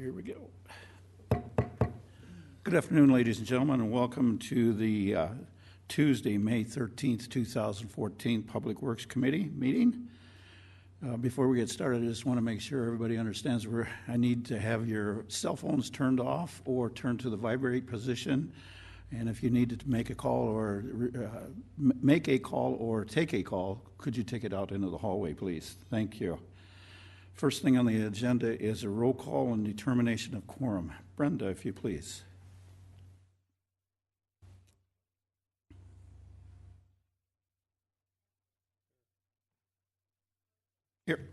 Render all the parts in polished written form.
Here we go. Good afternoon, ladies and gentlemen, and welcome to the Tuesday, May 13th, 2014 Public Works Committee meeting. Before we get started, I just want to make sure everybody understands I need to have your cell phones turned off or turned to the vibrate position. And if you need to make a call or take a call, could you take it out into the hallway, please? Thank you. First thing on the agenda is a roll call and determination of quorum. Brenda, if you please. Here.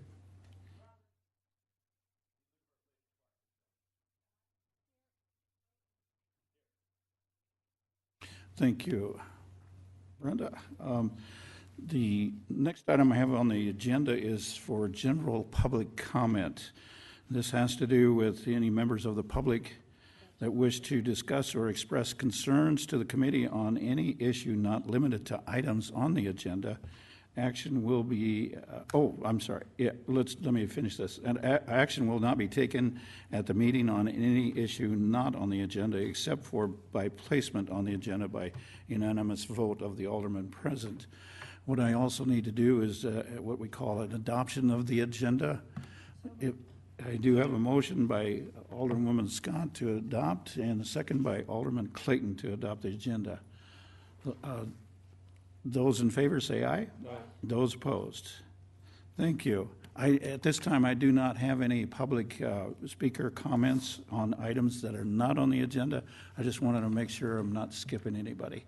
Thank you, Brenda. The next item I have on the agenda is for general public comment. This has to do with any members of the public that wish to discuss or express concerns to the committee on any issue not limited to items on the agenda. Action will be, let me finish this. And action will not be taken at the meeting on any issue not on the agenda except for by placement on the agenda by unanimous vote of the alderman present. What I also need to do is what we call an adoption of the agenda. I do have a motion by Alderwoman Scott to adopt and a second by Alderman Clayton to adopt the agenda. Those in favor say aye. Aye. Those opposed? Thank you. At this time, I do not have any public speaker comments on items that are not on the agenda. I just wanted to make sure I'm not skipping anybody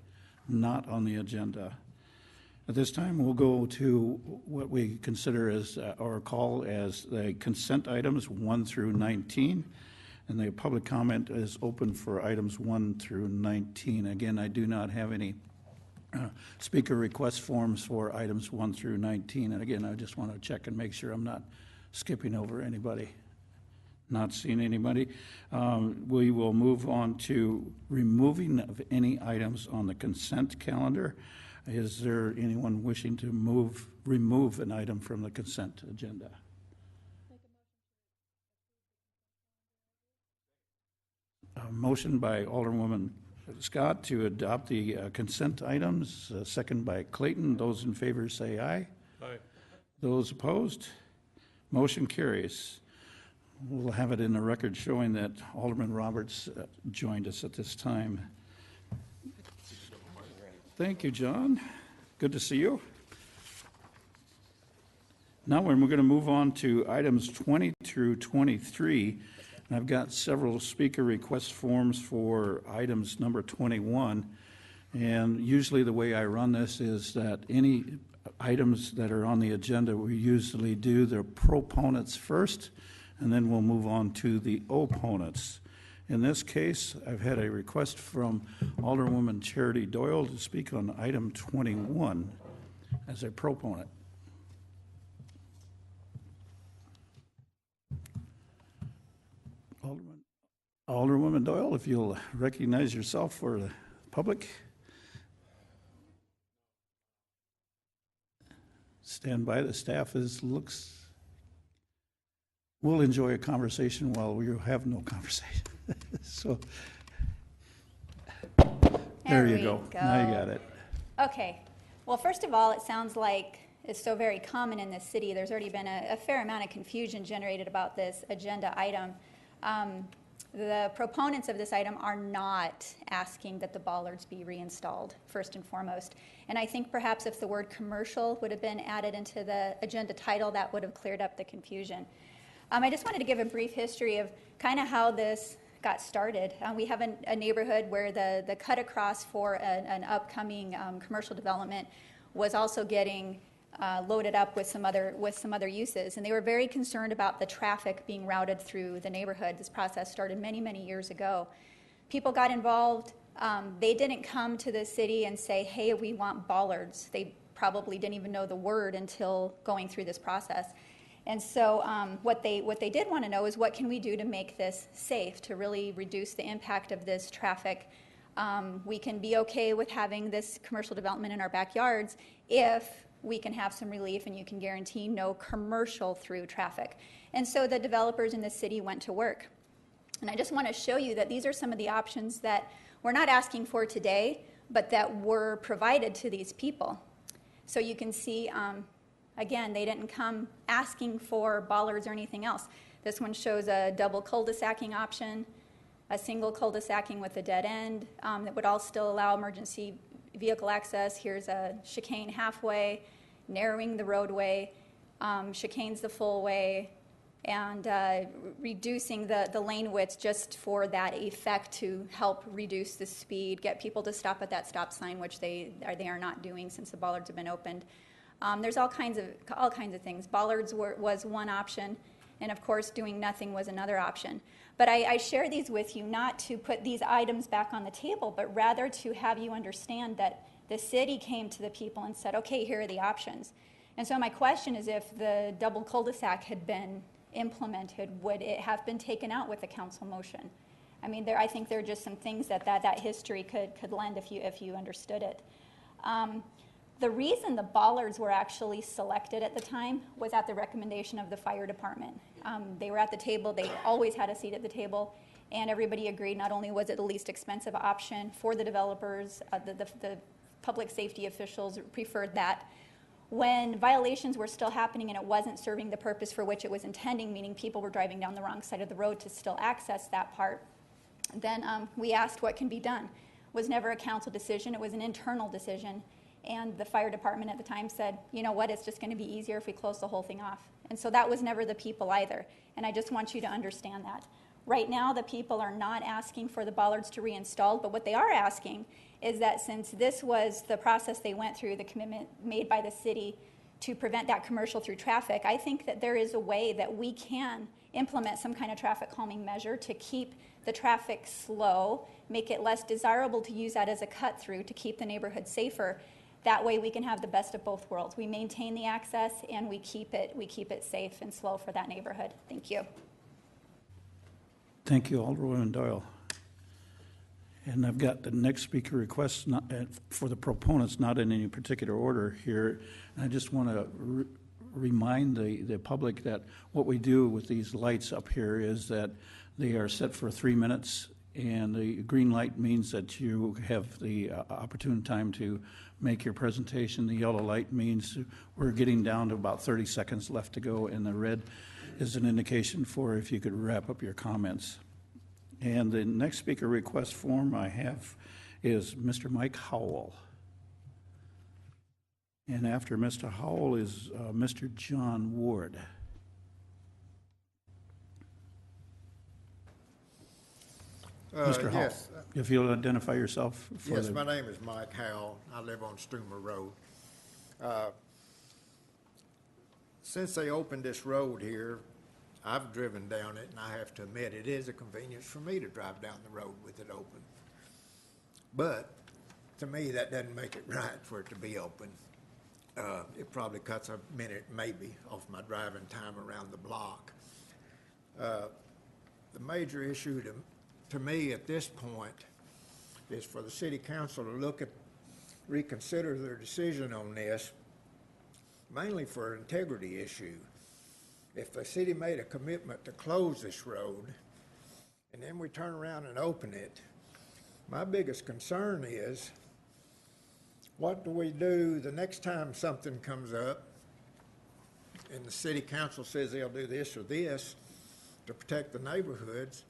not on the agenda. At this time, we'll go to what we consider as or call as the consent items 1 through 19. And the public comment is open for items 1 through 19. Again, I do not have any speaker request forms for items 1 through 19. And again, I just want to check and make sure I'm not skipping over anybody. Not seeing anybody. We will move on to removing of any items on the consent calendar. Is there anyone wishing to remove an item from the consent agenda? A motion by Alderwoman Scott to adopt the consent items, second by Clayton. Those in favor say aye. Aye. Those opposed? Motion carries. We'll have it in the record showing that Alderman Roberts joined us at this time. Thank you, John. Good to see you. Now we're going to move on to items 20 through 23. And I've got several speaker request forms for items number 21. And usually the way I run this is that any items that are on the agenda, we usually do the proponents first, and then we'll move on to the opponents. In this case, I've had a request from Alderwoman Charity Doyle to speak on item 21 as a proponent. Alderwoman Doyle, if you'll recognize yourself for the public. Stand by, the staff we'll enjoy a conversation while we have no conversation. So there you go. Now you got it. Okay. Well, first of all, it sounds like it's so very common in this city. There's already been a fair amount of confusion generated about this agenda item. The proponents of this item are not asking that the bollards be reinstalled, first and foremost. And I think perhaps if the word commercial would have been added into the agenda title, that would have cleared up the confusion. I just wanted to give a brief history of kind of how this got started. We have a neighborhood where the cut across for an upcoming commercial development was also getting loaded up with some other uses, and they were very concerned about the traffic being routed through the neighborhood. This process started many years ago. People got involved. They didn't come to the city and say, hey, we want bollards. They probably didn't even know the word until going through this process. And so what they did want to know is, what can we do to make this safe, to really reduce the impact of this traffic? We can be okay with having this commercial development in our backyards if we can have some relief and you can guarantee no commercial through traffic. And so the developers in the city went to work. And I just want to show you that these are some of the options that we're not asking for today, but that were provided to these people. So you can see, again, they didn't come asking for bollards or anything else. This one shows a double cul-de-sacing option, a single cul-de-sacing with a dead end that would all still allow emergency vehicle access. Here's a chicane halfway, narrowing the roadway, chicanes the full way, and reducing the lane width just for that effect to help reduce the speed, get people to stop at that stop sign, which they are not doing since the bollards have been opened. There's all kinds of things. Bollards was one option, and of course doing nothing was another option. But I share these with you not to put these items back on the table, but rather to have you understand that the city came to the people and said, okay, here are the options. And so my question is, if the double cul-de-sac had been implemented, would it have been taken out with the council motion? I mean, I think there are just some things that history could lend if you understood it. The reason the bollards were actually selected at the time was at the recommendation of the fire department. They were at the table, they always had a seat at the table, and everybody agreed not only was it the least expensive option for the developers, the public safety officials preferred that. When violations were still happening and it wasn't serving the purpose for which it was intending, meaning people were driving down the wrong side of the road to still access that part, then we asked what can be done. It was never a council decision, it was an internal decision. And the fire department at the time said, you know what, it's just going to be easier if we close the whole thing off. And so that was never the people either. And I just want you to understand that. Right now, the people are not asking for the bollards to reinstall, but what they are asking is that since this was the process they went through, the commitment made by the city to prevent that commercial through traffic, I think that there is a way that we can implement some kind of traffic calming measure to keep the traffic slow, make it less desirable to use that as a cut through to keep the neighborhood safer. That way we can have the best of both worlds. We maintain the access and we keep it safe and slow for that neighborhood. Thank you. Thank you, Alderwoman Doyle. And I've got the next speaker request for the proponents, not in any particular order here. And I just want to remind the public that what we do with these lights up here is that they are set for 3 minutes, and the green light means that you have the opportune time to make your presentation. The yellow light means we're getting down to about 30 seconds left to go, and the red is an indication for if you could wrap up your comments. And the next speaker request form I have is Mr. Mike Howell. And after Mr. Howell is Mr. John Ward. Mr. Howell, Yes. if you'll identify yourself. Yes, my name is Mike Howell. I live on Stoomer Road. Since they opened this road here, I've driven down it, and I have to admit, it is a convenience for me to drive down the road with it open. But to me, that doesn't make it right for it to be open. It probably cuts a minute, maybe, off my driving time around the block. The major issue to me at this point is for the city council to reconsider their decision on this, mainly for an integrity issue. If the city made a commitment to close this road, and then we turn around and open it, my biggest concern is, what do we do the next time something comes up and the city council says they'll do this or this to protect the neighborhoods?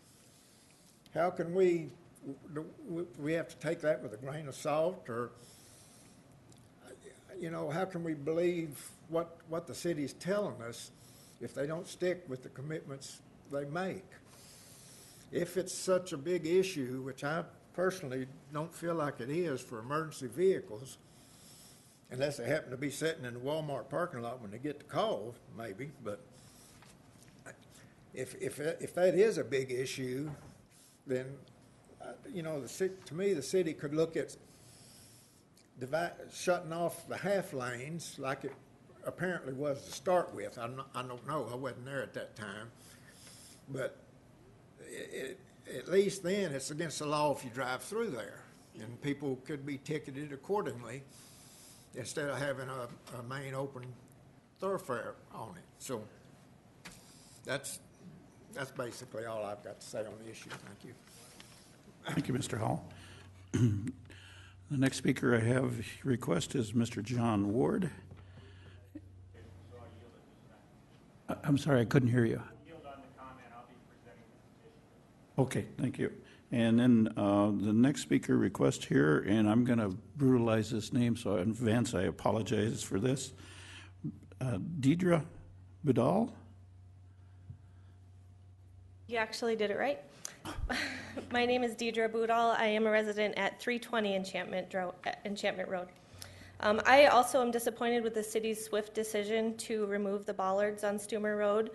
How can we have to take that with a grain of salt, or, you know, how can we believe what the city's telling us if they don't stick with the commitments they make? If it's such a big issue, which I personally don't feel like it is for emergency vehicles, unless they happen to be sitting in the Walmart parking lot when they get the call, maybe, but if that is a big issue, then, you know, to me, the city could look at shutting off the half lanes like it apparently was to start with. I don't know. I wasn't there at that time. But at least then it's against the law if you drive through there. And people could be ticketed accordingly instead of having a main open thoroughfare on it. So that's That's basically all I've got to say on the issue. Thank you. Thank you, Mr. Hall. The next speaker I have request is Mr. John Ward. I'm sorry, I couldn't hear you. Okay, thank you. And then the next speaker request here, and I'm going to brutalize this name, so in advance I apologize for this. Deidre Budal? You actually did it right. My name is Deidre Budal. I am a resident at 320 Enchantment Road. I also am disappointed with the city's swift decision to remove the bollards on Stumer Road.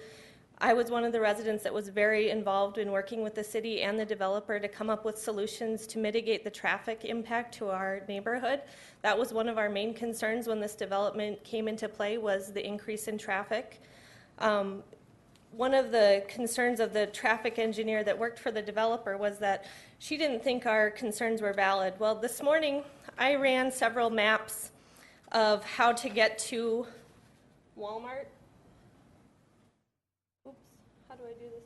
I was one of the residents that was very involved in working with the city and the developer to come up with solutions to mitigate the traffic impact to our neighborhood. That was one of our main concerns when this development came into play, was the increase in traffic. One of the concerns of the traffic engineer that worked for the developer was that she didn't think our concerns were valid. Well, this morning I ran several maps of how to get to Walmart. Oops, how do I do this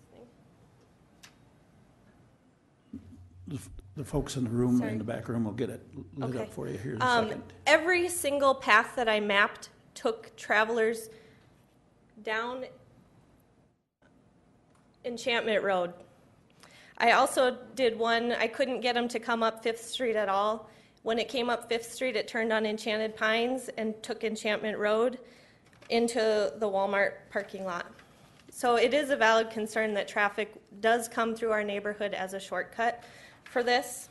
thing? The folks in the room, Sorry. in the back room, will get it lit Okay. up for you here in a second. Every single path that I mapped took travelers down Enchantment Road. I also did one, I couldn't get them to come up 5th Street at all. When it came up 5th Street, it turned on Enchanted Pines and took Enchantment Road into the Walmart parking lot. So it is a valid concern that traffic does come through our neighborhood as a shortcut for this.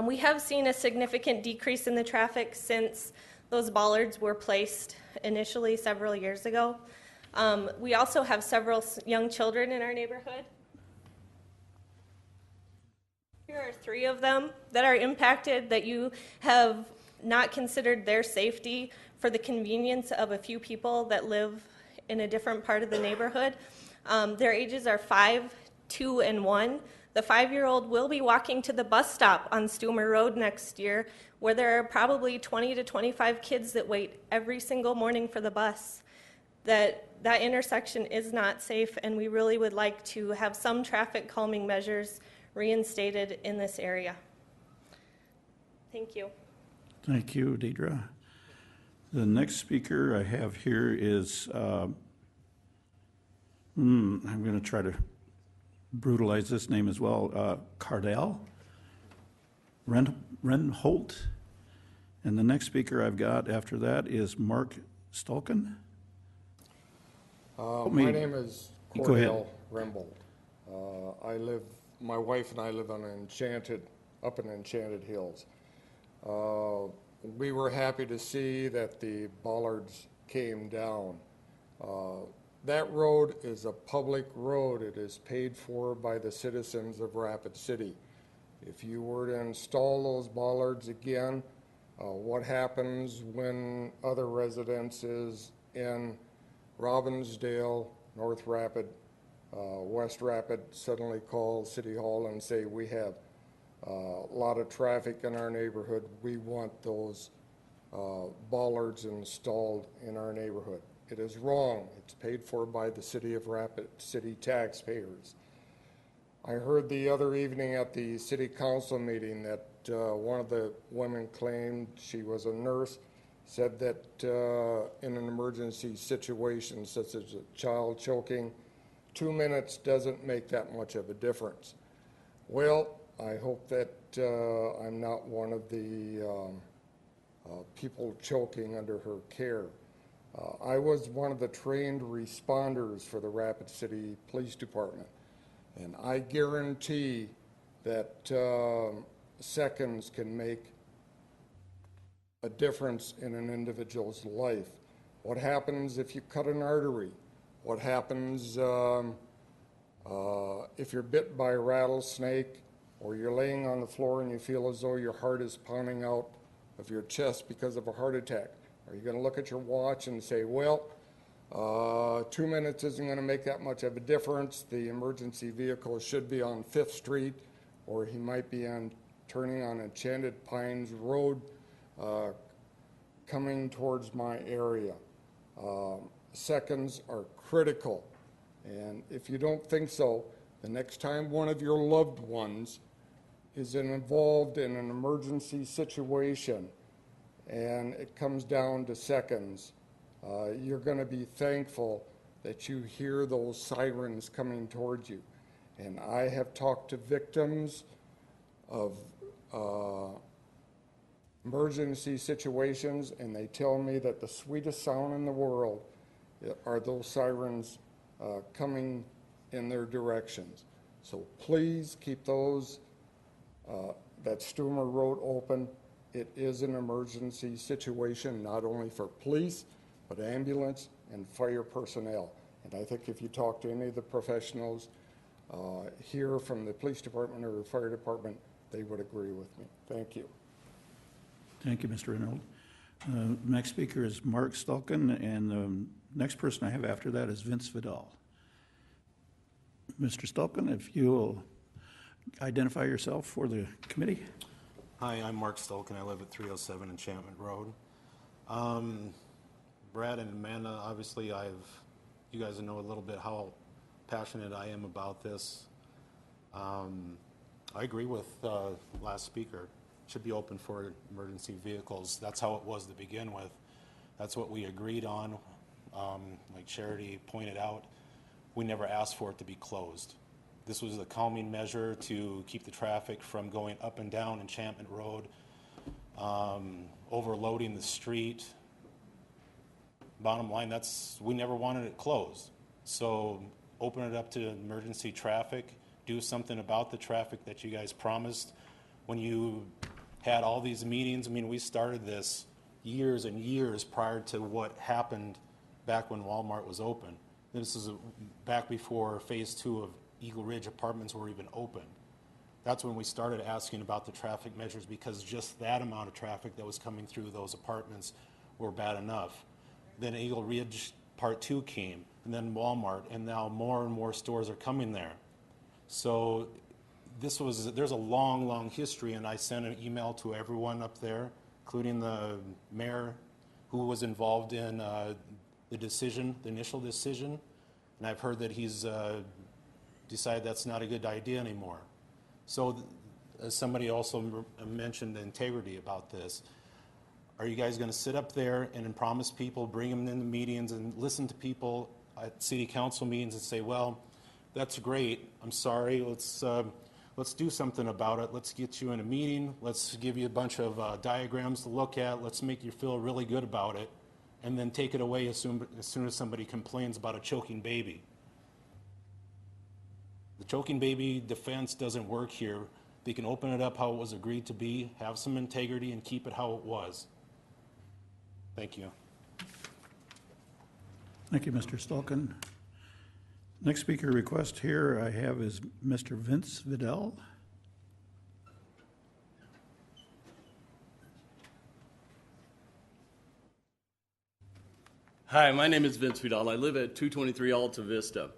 We have seen a significant decrease in the traffic since those bollards were placed initially several years ago. We also have several young children in our neighborhood. Here are 3 of them that are impacted, that you have not considered their safety for the convenience of a few people that live in a different part of the neighborhood. Their ages are 5, 2, and 1. The 5-year-old will be walking to the bus stop on Stumer Road next year, where there are probably 20 to 25 kids that wait every single morning for the bus. That intersection is not safe, and we really would like to have some traffic calming measures reinstated in this area. Thank you. Thank you, Deidre. The next speaker I have here is, I'm going to try to brutalize this name as well, Cardell Renholt. And the next speaker I've got after that is Mark Stolken. My name is Go ahead. Cordell Rembold. My wife and I live on up in Enchanted Hills. We were happy to see that the bollards came down. That road is a public road. It is paid for by the citizens of Rapid City. If you were to install those bollards again, what happens when other residences in Robbinsdale, North Rapid, West Rapid suddenly call City Hall and say, we have a lot of traffic in our neighborhood, we want those bollards installed in our neighborhood. It is wrong. It's paid for by the City of Rapid City taxpayers. I heard the other evening at the City Council meeting that one of the women claimed, she was a nurse, said that in an emergency situation such as a child choking, 2 minutes doesn't make that much of a difference. Well, I hope that I'm not one of the people choking under her care. I was one of the trained responders for the Rapid City Police Department, and I guarantee that seconds can make a difference in an individual's life. What happens if you cut an artery? What happens if you're bit by a rattlesnake, or you're laying on the floor and you feel as though your heart is pounding out of your chest because of a heart attack? Are you going to look at your watch and say, well, 2 minutes isn't going to make that much of a difference. The emergency vehicle should be on 5th Street, or he might be turning on Enchanted Pines Road, coming towards my area. seconds are critical. And if you don't think so, the next time one of your loved ones is involved in an emergency situation and it comes down to seconds, you're going to be thankful that you hear those sirens coming towards you. And I have talked to victims of emergency situations, and they tell me that the sweetest sound in the world are those sirens coming in their directions. So please keep those, that Stumer Road open. It is an emergency situation, not only for police, but ambulance and fire personnel. And I think if you talk to any of the professionals here from the police department or the fire department, they would agree with me. Thank you. Thank you, Mr. Reynolds. Next speaker is Mark Stulken, and the next person I have after that is Vince Vidal. Mr. Stulken, if you'll identify yourself for the committee. Hi, I'm Mark Stulken. I live at 307 Enchantment Road. Brad and Amanda, obviously you guys know a little bit how passionate I am about this. I agree with last speaker. It should be open for emergency vehicles. That's how it was to begin with. That's what we agreed on. Like Charity pointed out, we never asked for it to be closed. This was a calming measure to keep the traffic from going up and down Enchantment Road, overloading the street. Bottom line, we never wanted it closed. So open it up to emergency traffic, do something about the traffic that you guys promised when you had all these meetings. I mean, we started this years and years prior to what happened back when Walmart was open. This is back before phase 2 of Eagle Ridge Apartments were even open. That's when we started asking about the traffic measures, because just that amount of traffic that was coming through those apartments were bad enough. Then Eagle Ridge Part 2 came, and then Walmart, and now more and more stores are coming there. So there's a long, long history, and I sent an email to everyone up there, including the mayor who was involved in the initial decision, and I've heard that he's decided that's not a good idea anymore. So as somebody also mentioned the integrity about this. Are you guys going to sit up there and then promise people, bring them in the meetings and listen to people at city council meetings and say, well, that's great, I'm sorry, let's do something about it, let's get you in a meeting, let's give you a bunch of diagrams to look at, let's make you feel really good about it, and then take it away as soon as somebody complains about a choking baby. The choking baby defense doesn't work here. They can open it up how it was agreed to be, have some integrity, and keep it how it was. Thank you. Thank you, Mr. Stulken. Next speaker request here I have is Mr. Vince Vidal. Hi, my name is Vince Vidal. I live at 223 Alta Vista.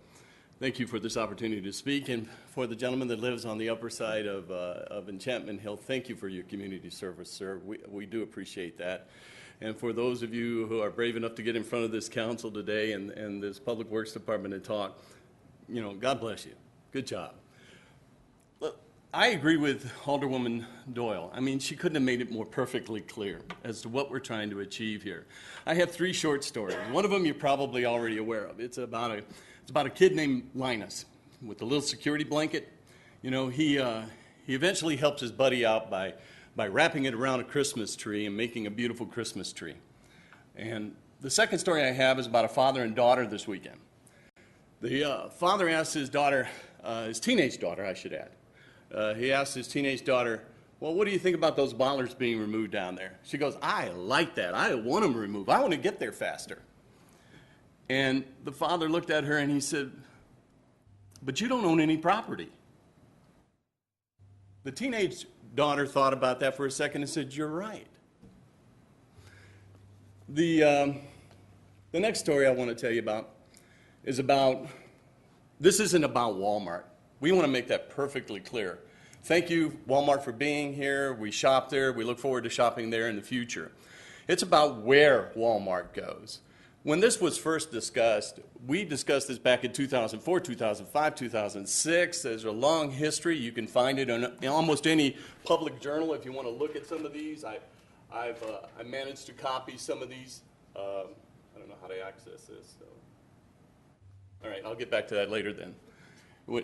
Thank you for this opportunity to speak, and for the gentleman that lives on the upper side of Enchantment Hill, thank you for your community service, sir. We do appreciate that. And for those of you who are brave enough to get in front of this council today and this Public Works Department and talk, God bless you. Good job. Look, I agree with Alderwoman Doyle. I mean, she couldn't have made it more perfectly clear as to what we're trying to achieve here. I have 3 short stories. One of them you're probably already aware of. It's about a kid named Linus with a little security blanket. He eventually helps his buddy out by wrapping it around a Christmas tree and making a beautiful Christmas tree. And the second story I have is about a father and daughter this weekend. The father asked his daughter, his teenage daughter, I should add, he asked his teenage daughter, well, what do you think about those bollards being removed down there? She goes, I like that. I want them removed. I want to get there faster. And the father looked at her and he said, but you don't own any property. The teenage daughter thought about that for a second and said, you're right. The next story I want to tell you about is this isn't about Walmart. We want to make that perfectly clear. Thank you, Walmart, for being here. We shop there. We look forward to shopping there in the future. It's about where Walmart goes. When this was first discussed, we discussed this back in 2004, 2005, 2006. There's a long history. You can find it in almost any public journal if you want to look at some of these. I managed to copy some of these. I don't know how to access this. So. All right, I'll get back to that later then,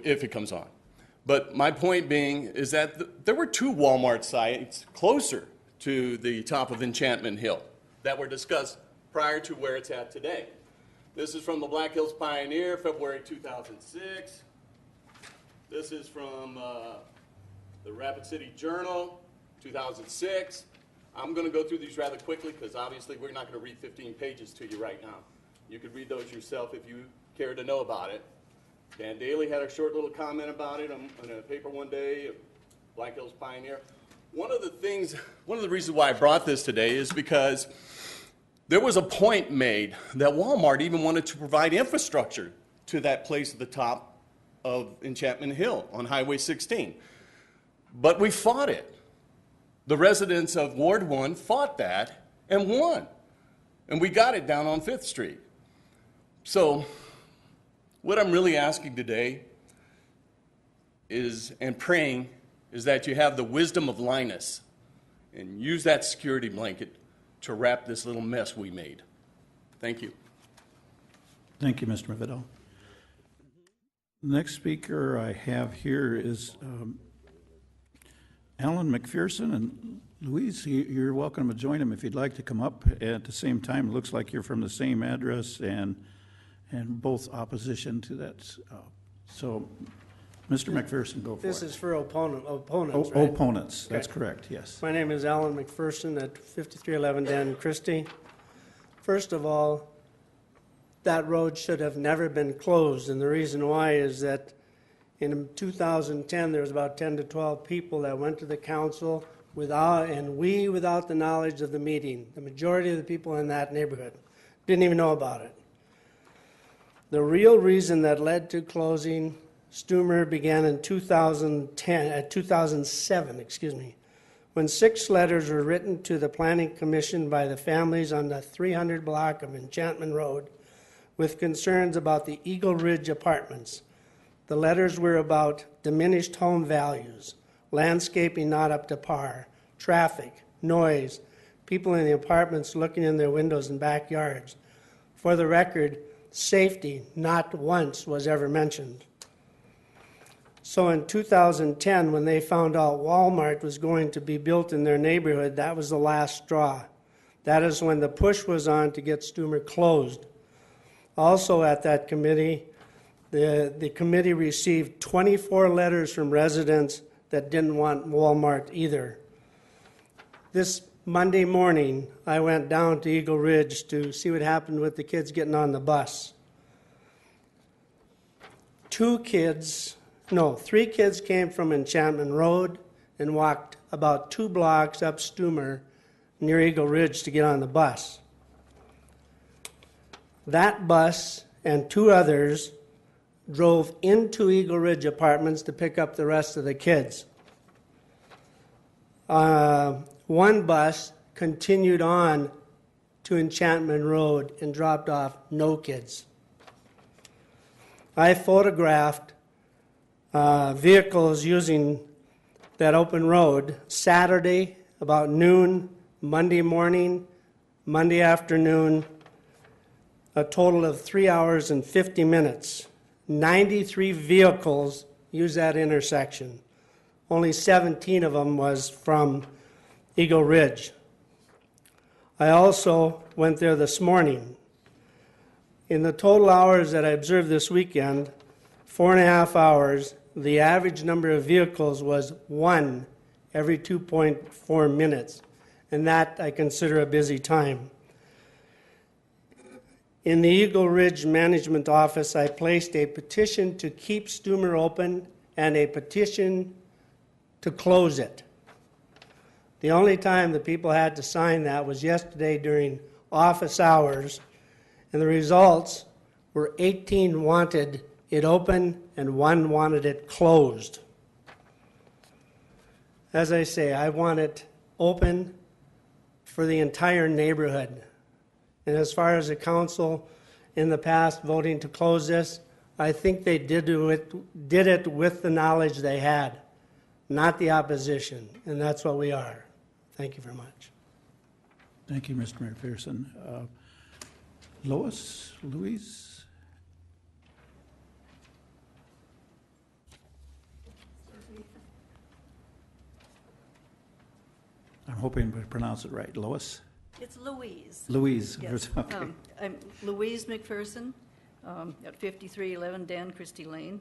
if it comes on. But my point being is that there were 2 Walmart sites closer to the top of Enchantment Hill that were discussed prior to where it's at today. This is from the Black Hills Pioneer, February 2006. This is from the Rapid City Journal, 2006. I'm going to go through these rather quickly because obviously we're not going to read 15 pages to you right now. You could read those yourself if you care to know about it. Dan Daly had a short little comment about it on a paper one day, Black Hills Pioneer. One of the reasons why I brought this today is because there was a point made that Walmart even wanted to provide infrastructure to that place at the top of Enchantment Hill on Highway 16. But we fought it. The residents of Ward 1 fought that and won. And we got it down on 5th Street. So what I'm really asking today is, and praying, is that you have the wisdom of Linus and use that security blanket to wrap this little mess we made. Thank you. Thank you, Mr. Vidal. The next speaker I have here is Alan McPherson, and Louise, you're welcome to join him if you'd like to come up at the same time. It looks like you're from the same address and both opposition to that. So, Mr. McPherson, go for it. This is for opponents, right? Opponents, that's correct, yes. My name is Alan McPherson at 5311 Dan Christie. First of all, that road should have never been closed, and the reason why is that in 2010 there was about 10 to 12 people that went to the council without the knowledge of the meeting. The majority of the people in that neighborhood didn't even know about it. The real reason that led to closing Stumer began in 2007, when 6 letters were written to the Planning Commission by the families on the 300 block of Enchantment Road with concerns about the Eagle Ridge apartments. The letters were about diminished home values, landscaping not up to par, traffic, noise, people in the apartments looking in their windows and backyards. For the record, safety not once was ever mentioned. So in 2010, when they found out Walmart was going to be built in their neighborhood, that was the last straw. That is when the push was on to get Stumer closed. Also at that committee, the committee received 24 letters from residents that didn't want Walmart either. This Monday morning, I went down to Eagle Ridge to see what happened with the kids getting on the bus. 3 kids came from Enchantment Road and walked about 2 blocks up Stumer near Eagle Ridge to get on the bus. That bus and 2 others drove into Eagle Ridge Apartments to pick up the rest of the kids. One bus continued on to Enchantment Road and dropped off no kids. I photographed vehicles using that open road Saturday about noon, Monday morning, Monday afternoon, a total of 3 hours and 50 minutes. 93 vehicles used that intersection. Only 17 of them was from Eagle Ridge. I also went there this morning. In the total hours that I observed this weekend, 4.5 hours, the average number of vehicles was 1 every 2.4 minutes, and that I consider a busy time. In the Eagle Ridge Management Office, I placed a petition to keep Stumer open and a petition to close it. The only time the people had to sign that was yesterday during office hours, and the results were 18 wanted it open and 1 wanted it closed. As I say, I want it open for the entire neighborhood. And as far as the council in the past voting to close this, I think they did it with the knowledge they had, not the opposition, and that's what we are. Thank you very much. Thank you, Mr. McPherson. Louise? I'm hoping to pronounce it right. Lois? It's Louise. Louise. Yes. Okay. I'm Louise McPherson at 5311 Dan Christie Lane.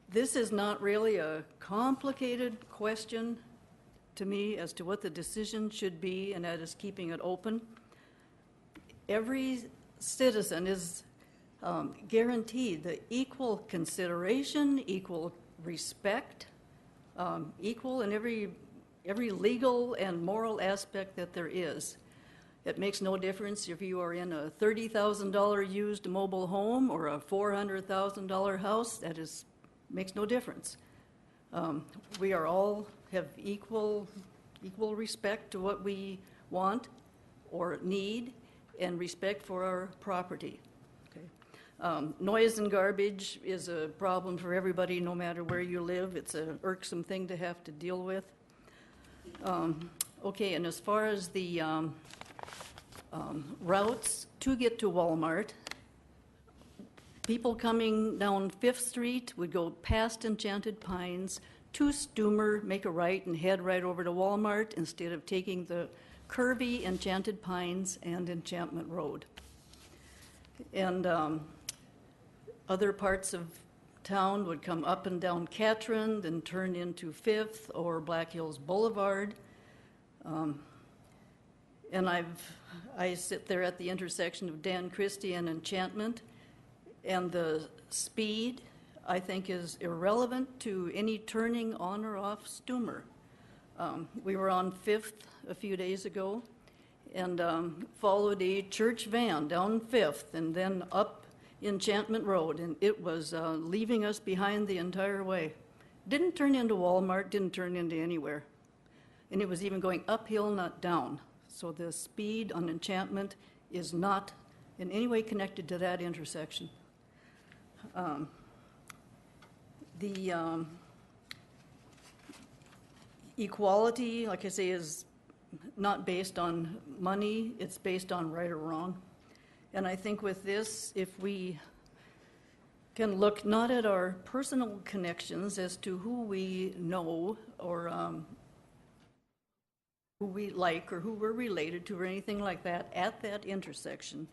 This is not really a complicated question to me as to what the decision should be, and that is keeping it open. Every citizen is guaranteed the equal consideration, equal respect, equal in every legal and moral aspect that there is. It makes no difference if you are in a $30,000 used mobile home or a $400,000 house. Makes no difference. We are all have equal respect to what we want or need, and respect for our property. Okay. Noise and garbage is a problem for everybody, no matter where you live. It's an irksome thing to have to deal with. Okay, and as far as the routes to get to Walmart, people coming down 5th Street would go past Enchanted Pines to Stumer, make a right, and head right over to Walmart instead of taking the curvy Enchanted Pines and Enchantment Road. And other parts of town would come up and down Catron, then turn into 5th or Black Hills Boulevard. And I sit there at the intersection of Dan Christie and Enchantment, and the speed, I think, is irrelevant to any turning on or off Stumer. We were on 5th a few days ago and followed a church van down 5th and then up Enchantment Road, and it was leaving us behind the entire way. Didn't turn into Walmart, didn't turn into anywhere. And it was even going uphill, not down. So the speed on Enchantment is not in any way connected to that intersection. The equality, like I say, is not based on money, it's based on right or wrong. And I think with this, if we can look not at our personal connections as to who we know or who we like or who we're related to or anything like that at that intersection,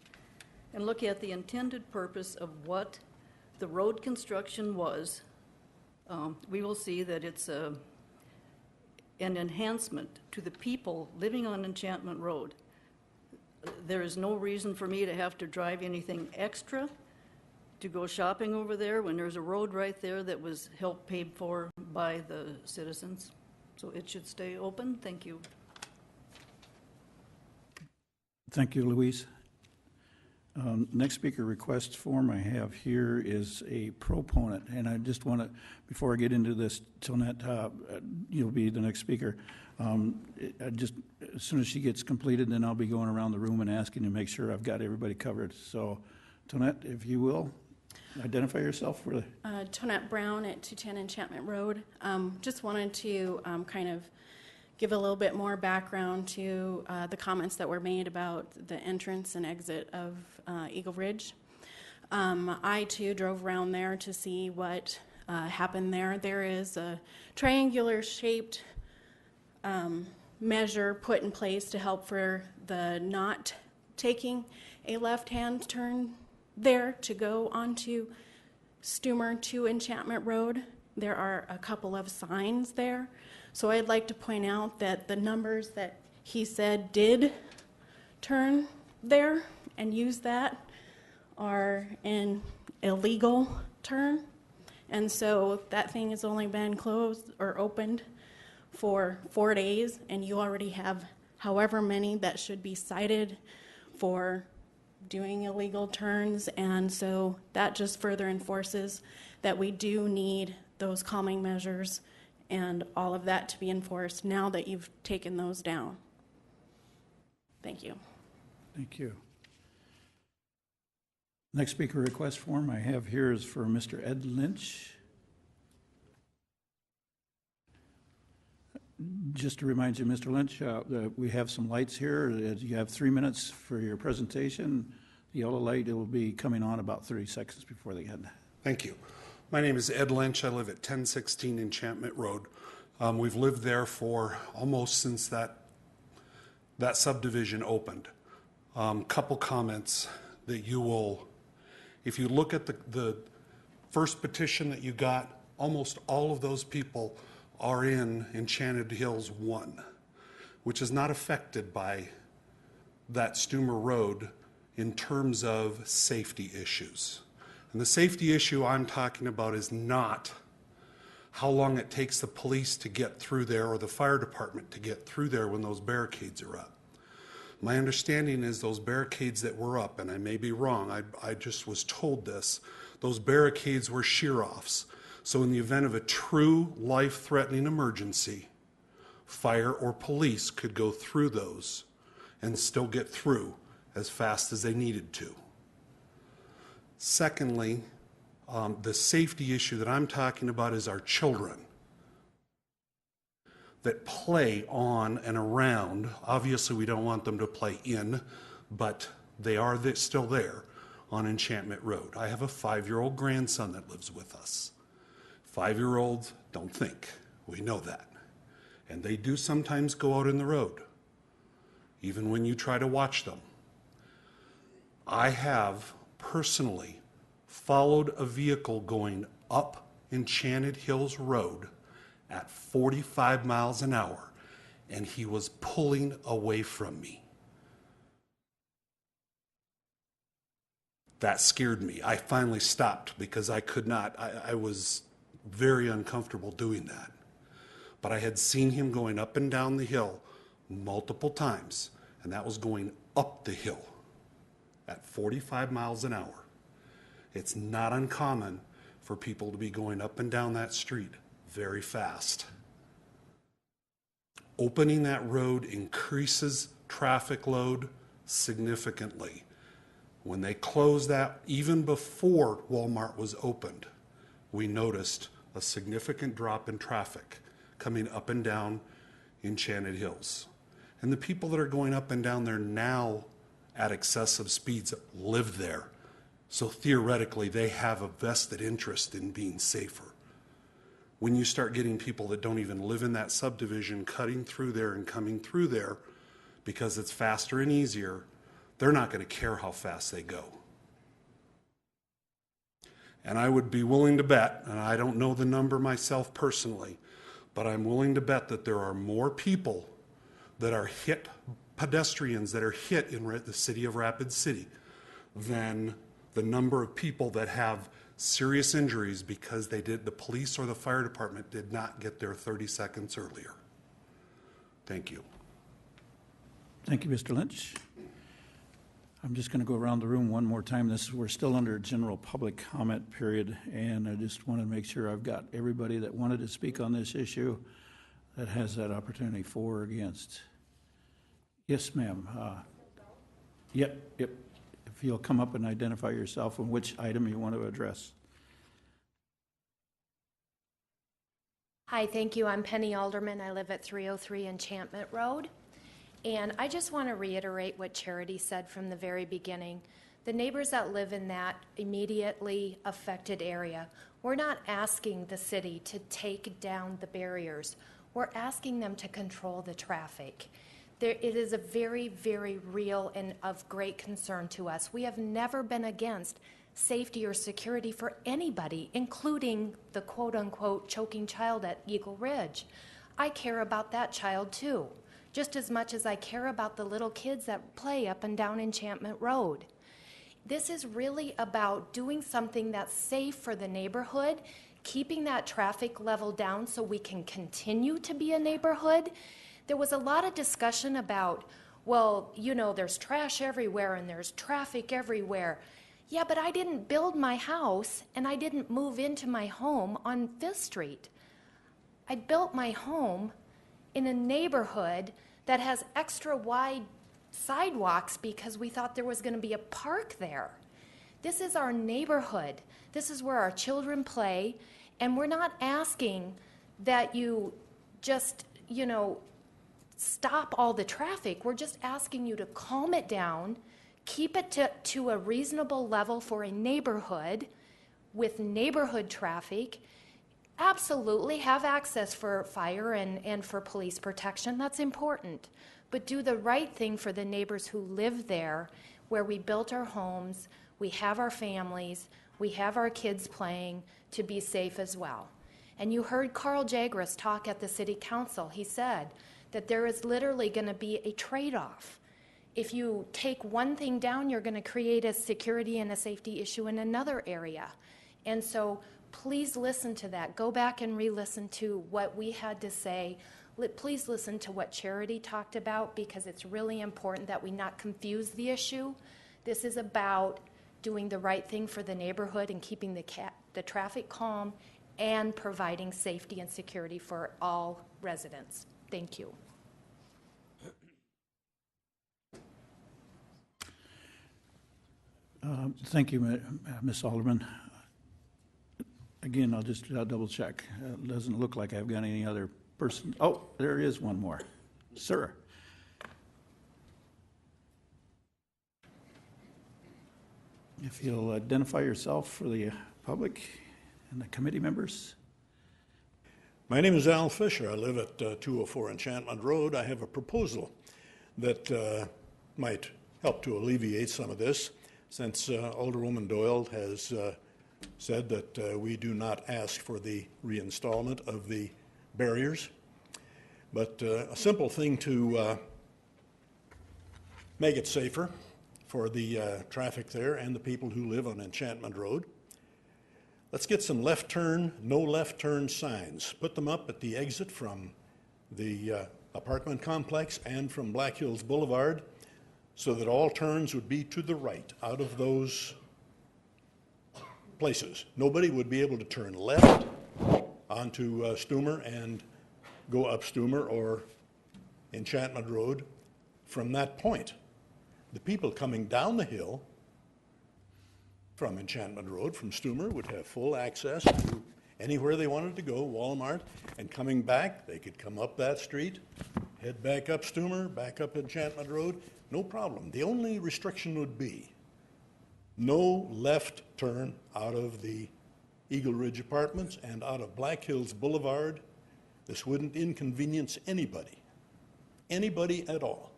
and look at the intended purpose of what the road construction was, we will see that it's an enhancement to the people living on Enchantment Road. There is no reason for me to have to drive anything extra to go shopping over there when there's a road right there that was helped paid for by the citizens. So it should stay open. Thank you. Thank you, Louise. Next speaker request form I have here is a proponent, and I just want to, before I get into this, Tonette, you'll be the next speaker. As soon as she gets completed, then I'll be going around the room and asking to make sure I've got everybody covered. So, Tonette, if you will, identify yourself for the... Tonette Brown at 210 Enchantment Road. Just wanted to kind of give a little bit more background to the comments that were made about the entrance and exit of Eagle Ridge. I, too, drove around there to see what happened there. There is a triangular-shaped measure put in place to help for the not taking a left-hand turn there to go onto Stumer to Enchantment Road. There are a couple of signs there. So I'd like to point out that the numbers that he said did turn there and use that are an illegal turn. And so that thing has only been closed or opened for 4 days, and you already have however many that should be cited for doing illegal turns. And so that just further enforces that we do need those calming measures and all of that to be enforced now that you've taken those down. Thank you. Thank you. Next speaker request form I have here is for Mr. Ed Lynch. Just to remind you, Mr. Lynch, we have some lights here. You have 3 minutes for your presentation. The yellow light, it will be coming on about 30 seconds before the end. Thank you. My name is Ed Lynch. I live at 1016 Enchantment Road. We've lived there for almost since that subdivision opened. Couple comments that you will, if you look at the first petition that you got, almost all of those people are in Enchanted Hills 1, which is not affected by that Stumer Road in terms of safety issues. And the safety issue I'm talking about is not how long it takes the police to get through there or the fire department to get through there when those barricades are up. My understanding is those barricades that were up, and I may be wrong, I just was told this, those barricades were shear-offs. So in the event of a true life-threatening emergency, fire or police could go through those and still get through as fast as they needed to. Secondly, the safety issue that I'm talking about is our children that play on and around. Obviously, we don't want them to play in, but they are still there on Enchantment Road. I have a 5-year-old grandson that lives with us. 5-year-olds don't think. We know that. And they do sometimes go out in the road, even when you try to watch them. I have personally followed a vehicle going up Enchanted Hills Road at 45 miles an hour, and he was pulling away from me. That scared me. I finally stopped because I could not, I was very uncomfortable doing that. But I had seen him going up and down the hill multiple times, and that was going up the hill at 45 miles an hour. It's not uncommon for people to be going up and down that street very fast. Opening that road increases traffic load significantly. When they closed that, even before Walmart was opened, we noticed a significant drop in traffic coming up and down Enchanted Hills. And the people that are going up and down there now at excessive speeds live there. So theoretically, they have a vested interest in being safer. When you start getting people that don't even live in that subdivision cutting through there and coming through there because it's faster and easier, they're not going to care how fast they go. And I would be willing to bet, and I don't know the number myself personally, but I'm willing to bet that there are more people that are hit, pedestrians that are hit in the city of Rapid City, than the number of people that have serious injuries because the police or the fire department did not get there 30 seconds earlier. Thank you. Thank you, Mr. Lynch. I'm just going to go around the room one more time. We're still under general public comment period, and I just want to make sure I've got everybody that wanted to speak on this issue that has that opportunity, for or against. Yes, ma'am. Yep. If you'll come up and identify yourself and which item you want to address. Hi, thank you. I'm Penny Alderman. I live at 303 Enchantment Road. And I just want to reiterate what Charity said from the very beginning. The neighbors that live in that immediately affected area, we're not asking the city to take down the barriers. We're asking them to control the traffic. It is a very, very real and of great concern to us. We have never been against safety or security for anybody, including the quote-unquote choking child at Eagle Ridge. I care about that child too, just as much as I care about the little kids that play up and down Enchantment Road. This is really about doing something that's safe for the neighborhood, keeping that traffic level down so we can continue to be a neighborhood. There was a lot of discussion about, well, you know, there's trash everywhere and there's traffic everywhere. Yeah, but I didn't build my house and I didn't move into my home on 5th Street. I built my home in a neighborhood that has extra wide sidewalks because we thought there was going to be a park there. This is our neighborhood. This is where our children play, and we're not asking that you just, stop all the traffic. We're just asking you to calm it down, keep it to a reasonable level for a neighborhood with neighborhood traffic. Absolutely have access for fire and for police protection. That's important. But do the right thing for the neighbors who live there, where we built our homes, we have our families, we have our kids playing, to be safe as well. And you heard Carl Jagras talk at the city council. He said that there is literally going to be a trade-off. If you take one thing down, you're going to create a security and a safety issue in another area. And so please listen to that. Go back and re-listen to what we had to say. Please listen to what Charity talked about, because it's really important that we not confuse the issue. This is about doing the right thing for the neighborhood and keeping the traffic calm and providing safety and security for all residents. Thank you. Thank you, Ms. Alderman. Again, I'll just double check. It doesn't look like I've got any other person. Oh, there is one more. Sir. If you'll identify yourself for the public and the committee members. My name is Al Fisher. I live at 204 Enchantment Road. I have a proposal that might help to alleviate some of this, since Alderwoman Doyle has said that we do not ask for the reinstallment of the barriers. But a simple thing to make it safer for the traffic there and the people who live on Enchantment Road. Let's get some left turn, no left turn signs. Put them up at the exit from the apartment complex and from Black Hills Boulevard, so that all turns would be to the right out of those places. Nobody would be able to turn left onto Stumer and go up Stumer or Enchantment Road from that point. The people coming down the hill from Enchantment Road, from Stumer, would have full access to anywhere they wanted to go, Walmart, and coming back, they could come up that street, head back up Stumer, back up Enchantment Road, no problem. The only restriction would be no left turn out of the Eagle Ridge Apartments and out of Black Hills Boulevard. This wouldn't inconvenience anybody at all.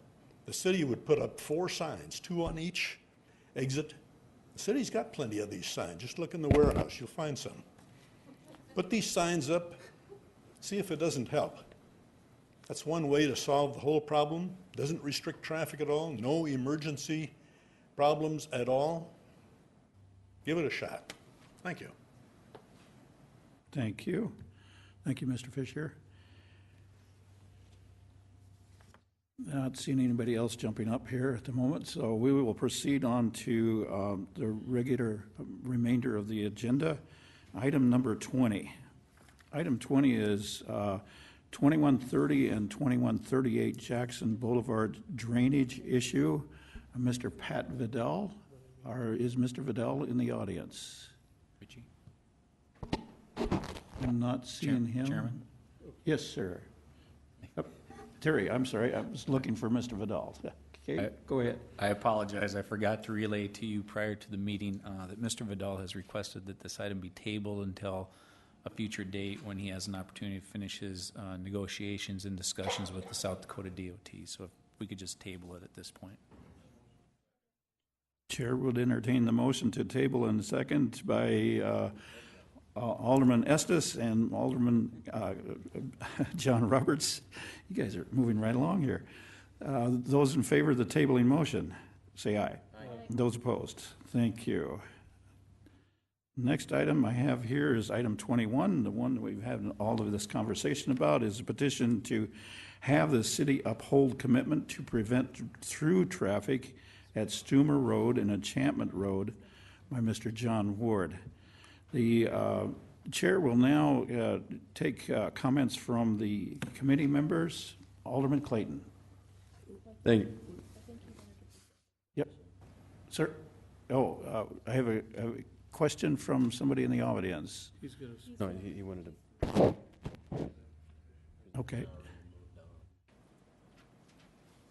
The city would put up 4 signs, 2 on each exit. The city's got plenty of these signs. Just look in the warehouse, you'll find some. Put these signs up, see if it doesn't help. That's one way to solve the whole problem. Doesn't restrict traffic at all, no emergency problems at all. Give it a shot. Thank you. Thank you. Thank you, Mr. Fisher. Not seeing anybody else jumping up here at the moment, so we will proceed on to the regular remainder of the agenda. Item number 20. Item 20 is 2130 and 2138 Jackson Boulevard drainage issue. Mr. Pat Vidal, or is Mr. Vidal in the audience? Richie? I'm not seeing him. Chairman? Yes, sir. Terry, I'm sorry, I was looking for Mr. Vidal. Okay, go ahead. I apologize. I forgot to relay to you prior to the meeting that Mr. Vidal has requested that this item be tabled until a future date when he has an opportunity to finish his negotiations and discussions with the South Dakota DOT. So if we could just table it at this point. Chair would entertain the motion to table in second by Alderman Estes and Alderman John Roberts. You guys are moving right along here. Those in favor of the tabling motion, say aye. Aye. Those opposed, thank you. Next item I have here is item 21. The one that we've had all of this conversation about is a petition to have the city uphold commitment to prevent through traffic at Stumer Road and Enchantment Road by Mr. John Ward. The chair will now take comments from the committee members. Alderman Clayton. Thank you. Sir, I have a question from somebody in the audience. No, he wanted to. Okay.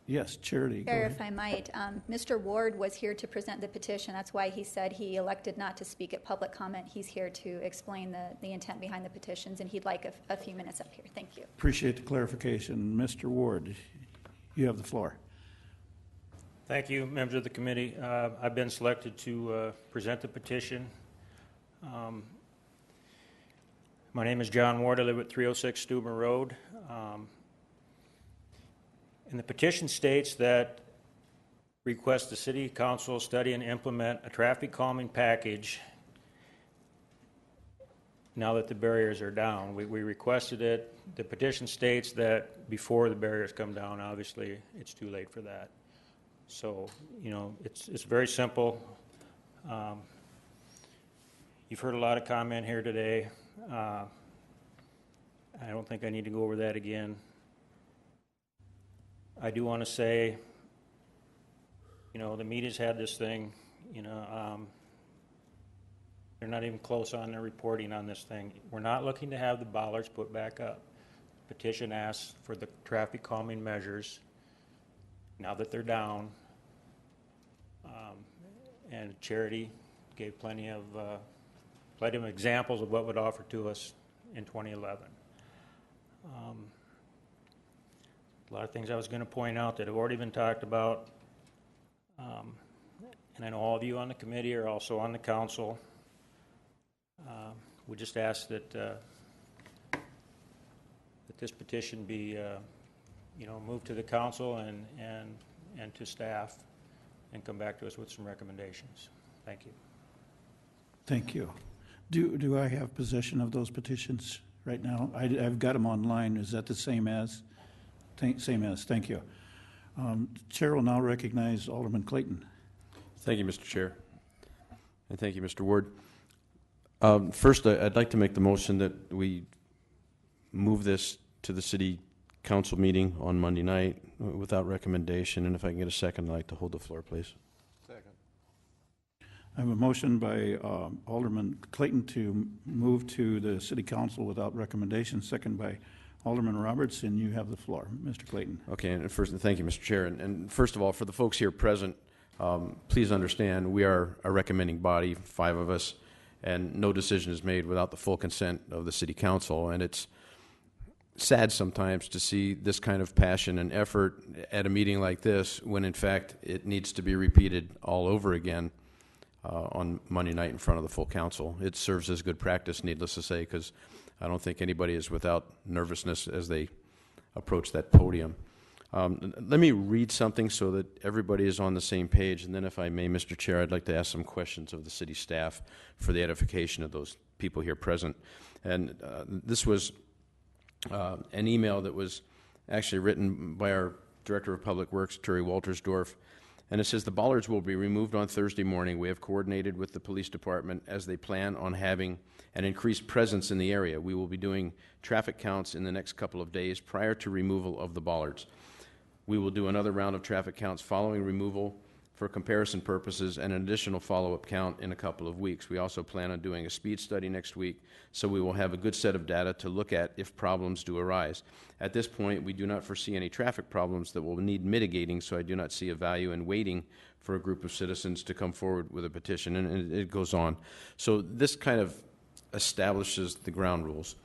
Yes, Charity, go Chair, ahead. if I might, Mr. Ward was here to present the petition. That's why he said he elected not to speak at public comment. He's here to explain the intent behind the petitions, and he'd like a few minutes up here. Thank you. Appreciate the clarification. Mr. Ward, you have the floor. Thank you, members of the committee. I've been selected to present the petition. My name is John Ward. I live at 306 Stuber Road. And the petition states that request the City Council study and implement a traffic calming package now that the barriers are down. We requested it. The petition states that before the barriers come down, obviously, it's too late for that. So, you know, it's very simple. You've heard a lot of comment here today. I don't think I need to go over that again. I do want to say, you know, the media's had this thing, you know, they're not even close on their reporting on this thing. We're not looking to have the bollards put back up. Petition asks for the traffic calming measures now that they're down. And Charity gave plenty of examples of what would offer to us in 2011. A lot of things I was going to point out that have already been talked about, and I know all of you on the committee are also on the council. We just ask that that this petition be, you know, moved to the council and to staff, and come back to us with some recommendations. Thank you. Thank you. Do I have possession of those petitions right now? I've got them online. Is that the same as? Same as. Thank you. Chair will now recognize Alderman Clayton. Thank you, Mr. Chair. And thank you, Mr. Ward. First, I'd like to make the motion that we move this to the City Council meeting on Monday night without recommendation. And if I can get a second, I'd like to hold the floor, please. Second. I have a motion by Alderman Clayton to move to the City Council without recommendation, second by Alderman Roberts, and you have the floor. Mr. Clayton. Okay, and first, thank you, Mr. Chair. And first of all, for the folks here present, please understand we are a recommending body, 5 of us, and no decision is made without the full consent of the City Council. And it's sad sometimes to see this kind of passion and effort at a meeting like this when, in fact, it needs to be repeated all over again on Monday night in front of the full council. It serves as good practice, needless to say, because I don't think anybody is without nervousness as they approach that podium. Let me read something so that everybody is on the same page, and then if I may, Mr. Chair, I'd like to ask some questions of the city staff for the edification of those people here present. And this was an email that was actually written by our Director of Public Works, Terry Waltersdorf, and it says, the bollards will be removed on Thursday morning. We have coordinated with the police department as they plan on having an increased presence in the area. We will be doing traffic counts in the next couple of days prior to removal of the bollards. We will do another round of traffic counts following removal for comparison purposes and an additional follow-up count in a couple of weeks. We also plan on doing a speed study next week, so we will have a good set of data to look at if problems do arise. At this point, we do not foresee any traffic problems that will need mitigating, so I do not see a value in waiting for a group of citizens to come forward with a petition, and it goes on. So this kind of establishes the ground rules.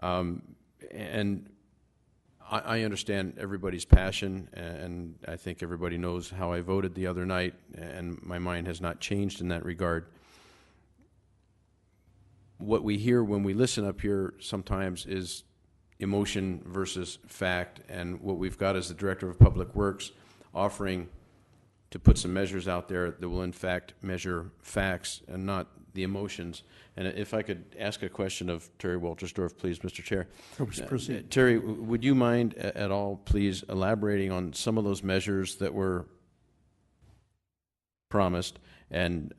And I understand everybody's passion, and I think everybody knows how I voted the other night, and my mind has not changed in that regard. What we hear when we listen up here sometimes is emotion versus fact, and what we've got is the Director of Public Works offering to put some measures out there that will in fact measure facts and not the emotions. And if I could ask a question of Terry Waltersdorf, please, Mr. Chair. Proceed. Terry, would you mind at all, please, elaborating on some of those measures that were promised and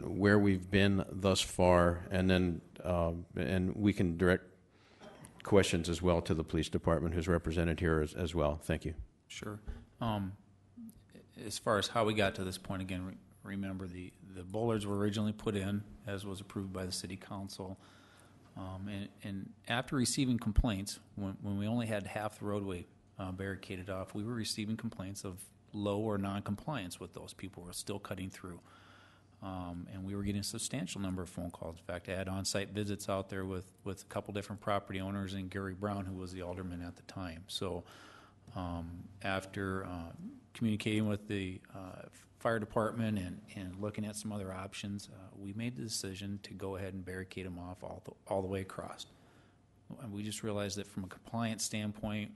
where we've been thus far, and then and we can direct questions as well to the police department, who's represented here as well. Thank you. Sure. As far as how we got to this point, again, remember, the bollards were originally put in, as was approved by the city council. And after receiving complaints, when we only had half the roadway barricaded off, we were receiving complaints of low or non-compliance with those. People were still cutting through. And we were getting a substantial number of phone calls. In fact, I had on-site visits out there with a couple different property owners and Gary Brown, who was the alderman at the time. So after communicating with the fire department and looking at some other options, we made the decision to go ahead and barricade them off all the way across. And we just realized that from a compliance standpoint,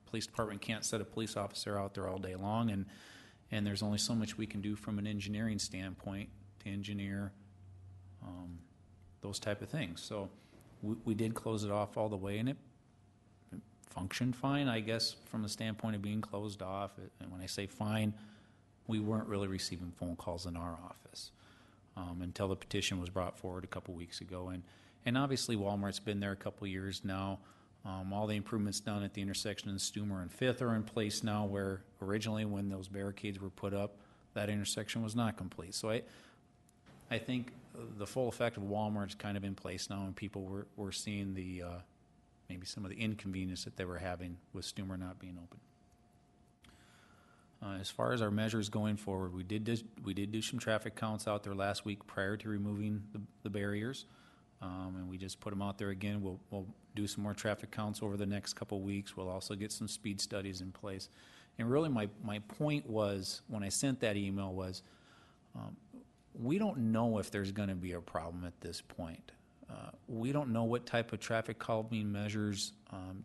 police department can't set a police officer out there all day long, and there's only so much we can do from an engineering standpoint to engineer those type of things. So we did close it off all the way, and it functioned fine, I guess, from the standpoint of being closed off. And when I say fine, we weren't really receiving phone calls in our office until the petition was brought forward a couple weeks ago. And obviously Walmart's been there a couple years now. All the improvements done at the intersection in Stumer and 5th are in place now, where originally when those barricades were put up, that intersection was not complete. So I think the full effect of Walmart's kind of in place now, and people were seeing the maybe some of the inconvenience that they were having with Stumer not being open. As far as our measures going forward, we did do some traffic counts out there last week prior to removing the barriers. And we just put them out there again. We'll do some more traffic counts over the next couple weeks. We'll also get some speed studies in place. And really my point was, when I sent that email, was we don't know if there's going to be a problem at this point. We don't know what type of traffic calming measures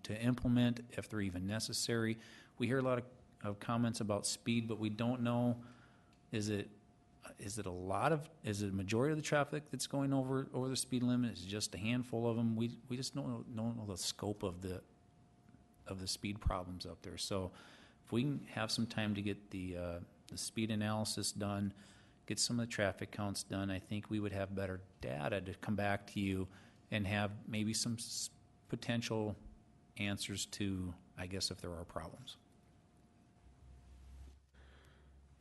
to implement, if they're even necessary. We hear a lot of comments about speed, but we don't know, is it a majority of the traffic that's going over the speed limit? Is it just a handful of them? We just don't know the scope of the speed problems up there. So if we can have some time to get the speed analysis done, get some of the traffic counts done, I think we would have better data to come back to you and have maybe some potential answers to, I guess, if there are problems.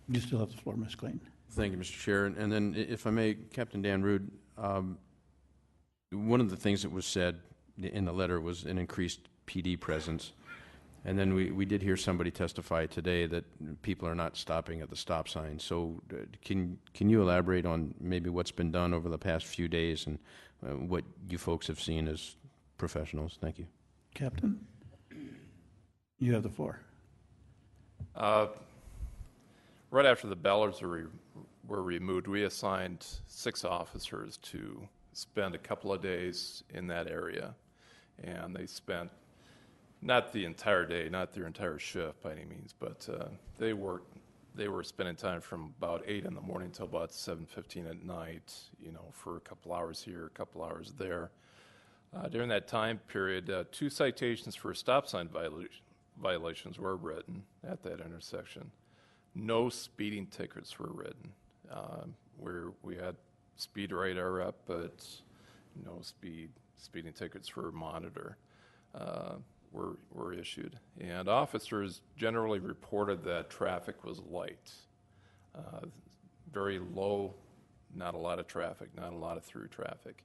You still have the floor, Ms. Clayton. Thank you, Mr. Chair. And then, if I may, Captain Dan Rude, one of the things that was said in the letter was an increased PD presence. And then we did hear somebody testify today that people are not stopping at the stop sign. So can you elaborate on maybe what's been done over the past few days and what you folks have seen as professionals? Thank you. Captain, you have the floor. Right after the ballards were removed, we assigned 6 officers to spend a couple of days in that area. And they spent not the entire day, not their entire shift by any means, but they were spending time from about 8 in the morning till about 7:15 at night, for a couple hours here, a couple hours there. During that time period, 2 citations for stop sign violations were written at that intersection. No speeding tickets were written. We had speed radar up, but no speeding tickets for monitor were issued. And officers generally reported that traffic was light, very low, not a lot of traffic, not a lot of through traffic.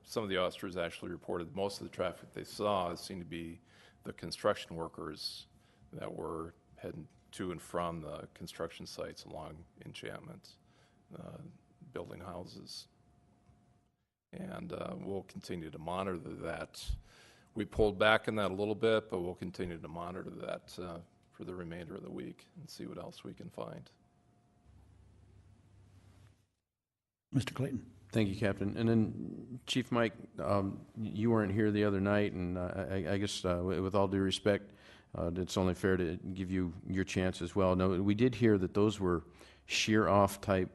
Some of the officers actually reported most of the traffic they saw seemed to be the construction workers that were heading to and from the construction sites along Enchantment, building houses. And we'll continue to monitor that. We pulled back on that a little bit, but we'll continue to monitor that for the remainder of the week and see what else we can find. Mr. Clayton. Thank you, Captain. And then, Chief Mike, you weren't here the other night, and I guess with all due respect, it's only fair to give you your chance as well. No, we did hear that those were shear-off type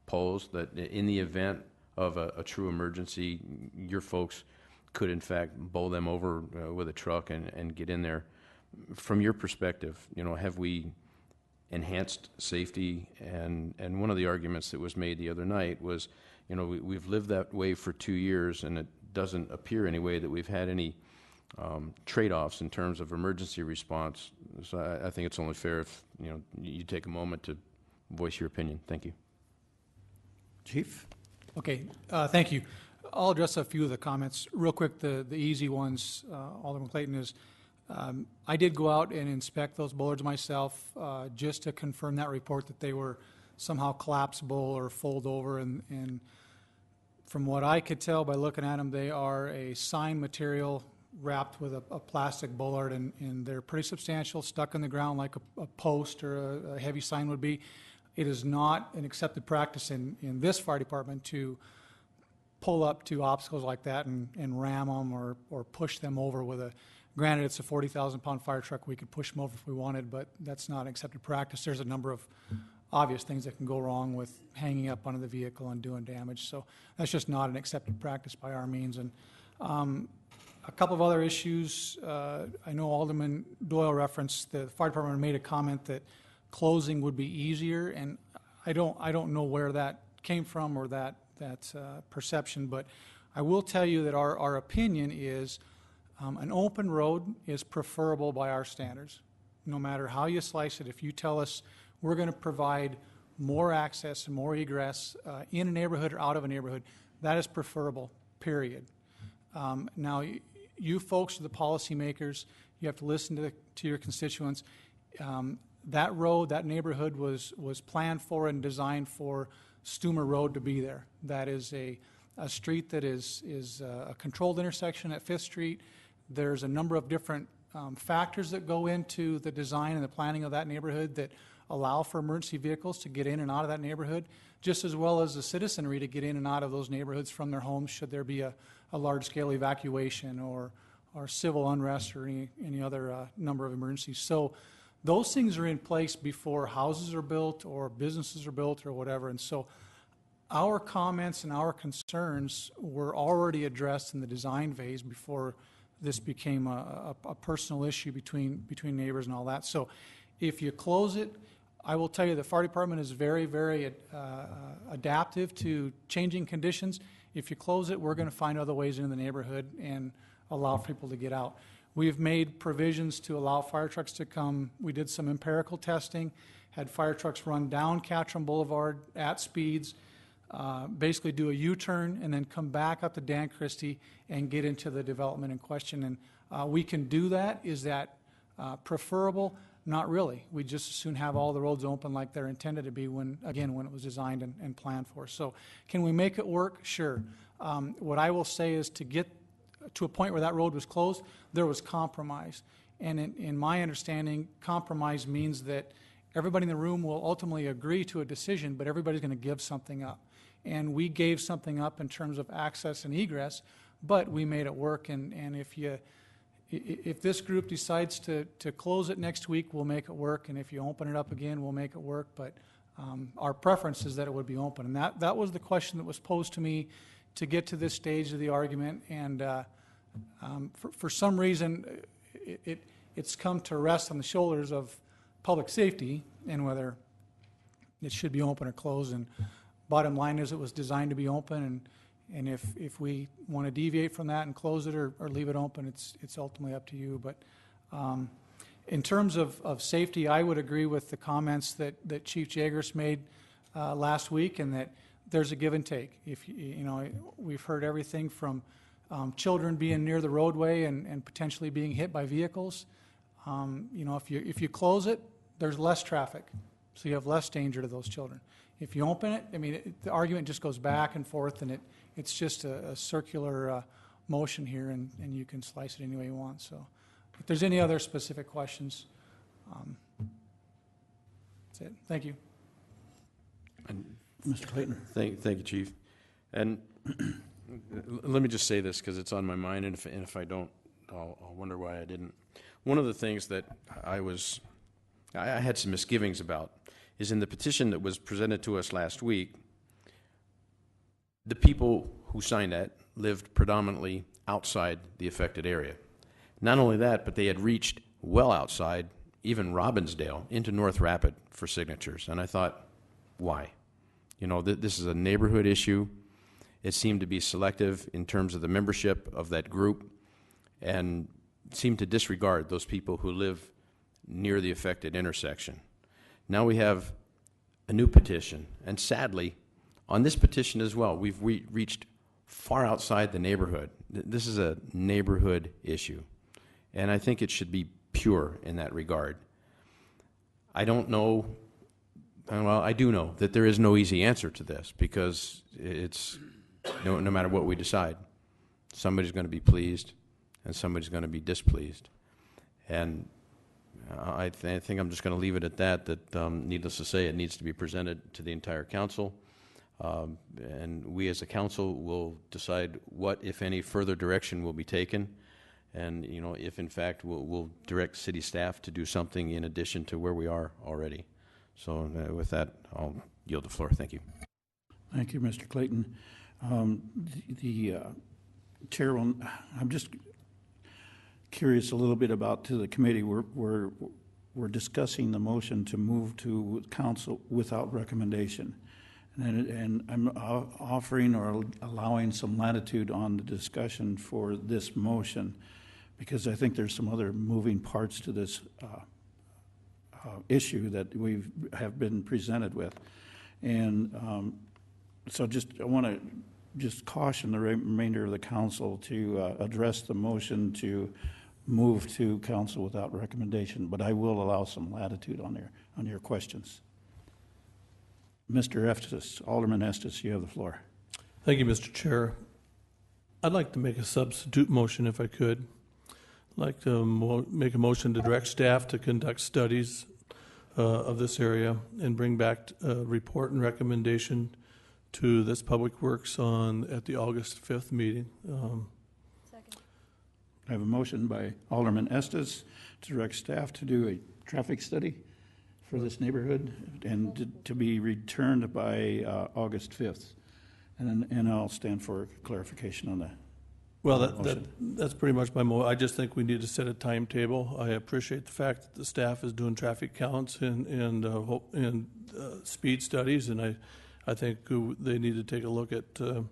poles, that in the event of a true emergency, your folks could, in fact, bowl them over with a truck and get in there. From your perspective, have we enhanced safety? And one of the arguments that was made the other night was, we've lived that way for 2 years, and it doesn't appear anyway that we've had any trade-offs in terms of emergency response. So I think it's only fair if you take a moment to voice your opinion. Thank you. Chief? Okay, thank you. I'll address a few of the comments. Real quick, the easy ones, Alderman Clayton, is I did go out and inspect those bollards myself just to confirm that report that they were somehow collapsible or fold over. And from what I could tell by looking at them, they are a sign material wrapped with a plastic bollard, and they're pretty substantial, stuck in the ground like a post or a heavy sign would be. It is not an accepted practice in this fire department to pull up to obstacles like that and ram them or push them over with a, granted it's a 40,000-pound fire truck, we could push them over if we wanted, but that's not accepted practice. There's a number of obvious things that can go wrong with hanging up onto the vehicle and doing damage, so that's just not an accepted practice by our means. And a couple of other issues, I know Alderman Doyle referenced the fire department made a comment that closing would be easier, and I don't know where that came from or that perception, but I will tell you that our opinion is an open road is preferable by our standards. No matter how you slice it, if you tell us we're going to provide more access and more egress in a neighborhood or out of a neighborhood, that is preferable, period. Now, you folks are the policymakers. You have to listen to your constituents. That road, that neighborhood was planned for and designed for Stumer Road to be there. That is a street that is a controlled intersection at 5th Street. There's a number of different factors that go into the design and the planning of that neighborhood that allow for emergency vehicles to get in and out of that neighborhood, just as well as the citizenry to get in and out of those neighborhoods from their homes should there be a large-scale evacuation or civil unrest or any other number of emergencies. So those things are in place before houses are built or businesses are built or whatever. And so our comments and our concerns were already addressed in the design phase before this became a personal issue between neighbors and all that. So if you close it, I will tell you the fire department is very, very adaptive to changing conditions. If you close it, we're going to find other ways into the neighborhood and allow people to get out. We've made provisions to allow fire trucks to come. We did some empirical testing, had fire trucks run down Catron Boulevard at speeds, basically do a U-turn, and then come back up to Dan Christie and get into the development in question. And we can do that. Is that preferable? Not really. We just as soon have all the roads open like they're intended to be when it was designed and planned for. So can we make it work? Sure. What I will say is to get to a point where that road was closed, there was compromise. And in my understanding, compromise means that everybody in the room will ultimately agree to a decision, but everybody's going to give something up. And we gave something up in terms of access and egress, but we made it work. And if this group decides to close it next week, we'll make it work. And if you open it up again, we'll make it work. But our preference is that it would be open. And that was the question that was posed to me to get to this stage of the argument. And for some reason, it's come to rest on the shoulders of public safety and whether it should be open or closed. And bottom line is it was designed to be open. And if we want to deviate from that and close it or leave it open, it's ultimately up to you. But in terms of safety, I would agree with the comments that Chief Jagers made last week, and that there's a give and take. If we've heard everything from children being near the roadway and potentially being hit by vehicles. If you close it, there's less traffic, so you have less danger to those children. If you open it, the argument just goes back and forth, and it's just a circular motion here, and you can slice it any way you want. So if there's any other specific questions, that's it. Thank you. Mr. Clayton. Thank you, Chief. And let me just say this because it's on my mind, and if I don't, I'll wonder why I didn't. One of the things that I had some misgivings about is in the petition that was presented to us last week, the people who signed that lived predominantly outside the affected area. Not only that, but they had reached well outside, even Robbinsdale, into North Rapid for signatures. And I thought, why? This is a neighborhood issue. It seemed to be selective in terms of the membership of that group and seemed to disregard those people who live near the affected intersection. Now we have a new petition. And sadly, on this petition as well, we've reached far outside the neighborhood. This is a neighborhood issue, and I think it should be pure in that regard. I don't know, well, I do know that there is no easy answer to this, because it's, no matter what we decide, somebody's going to be pleased and somebody's going to be displeased. And I think I'm just going to leave it at that, needless to say, it needs to be presented to the entire council. And we as a council will decide what, if any, further direction will be taken. And, you know, if in fact we'll direct city staff to do something in addition to where we are already. So with that, I'll yield the floor. Thank you. Thank you, Mr. Clayton. The chair will, I'm just curious a little bit about to the committee. We're discussing the motion to move to council without recommendation. And I'm offering or allowing some latitude on the discussion for this motion, because I think there's some other moving parts to this issue that we have been presented with. And so I want to just caution the remainder of the council to address the motion to move to council without recommendation, but I will allow some latitude on your questions. Mr. Estes, Alderman Estes, you have the floor. Thank you, Mr. Chair. I'd like to make a substitute motion if I could. I'd like to make a motion to direct staff to conduct studies of this area and bring back a report and recommendation to this Public Works at the August 5th meeting. Second. I have a motion by Alderman Estes to direct staff to do a traffic study for this neighborhood and to be returned by August 5th. And I'll stand for clarification on that. Well, that's pretty much my I just think we need to set a timetable. I appreciate the fact that the staff is doing traffic counts and speed studies, and I think they need to take a look at the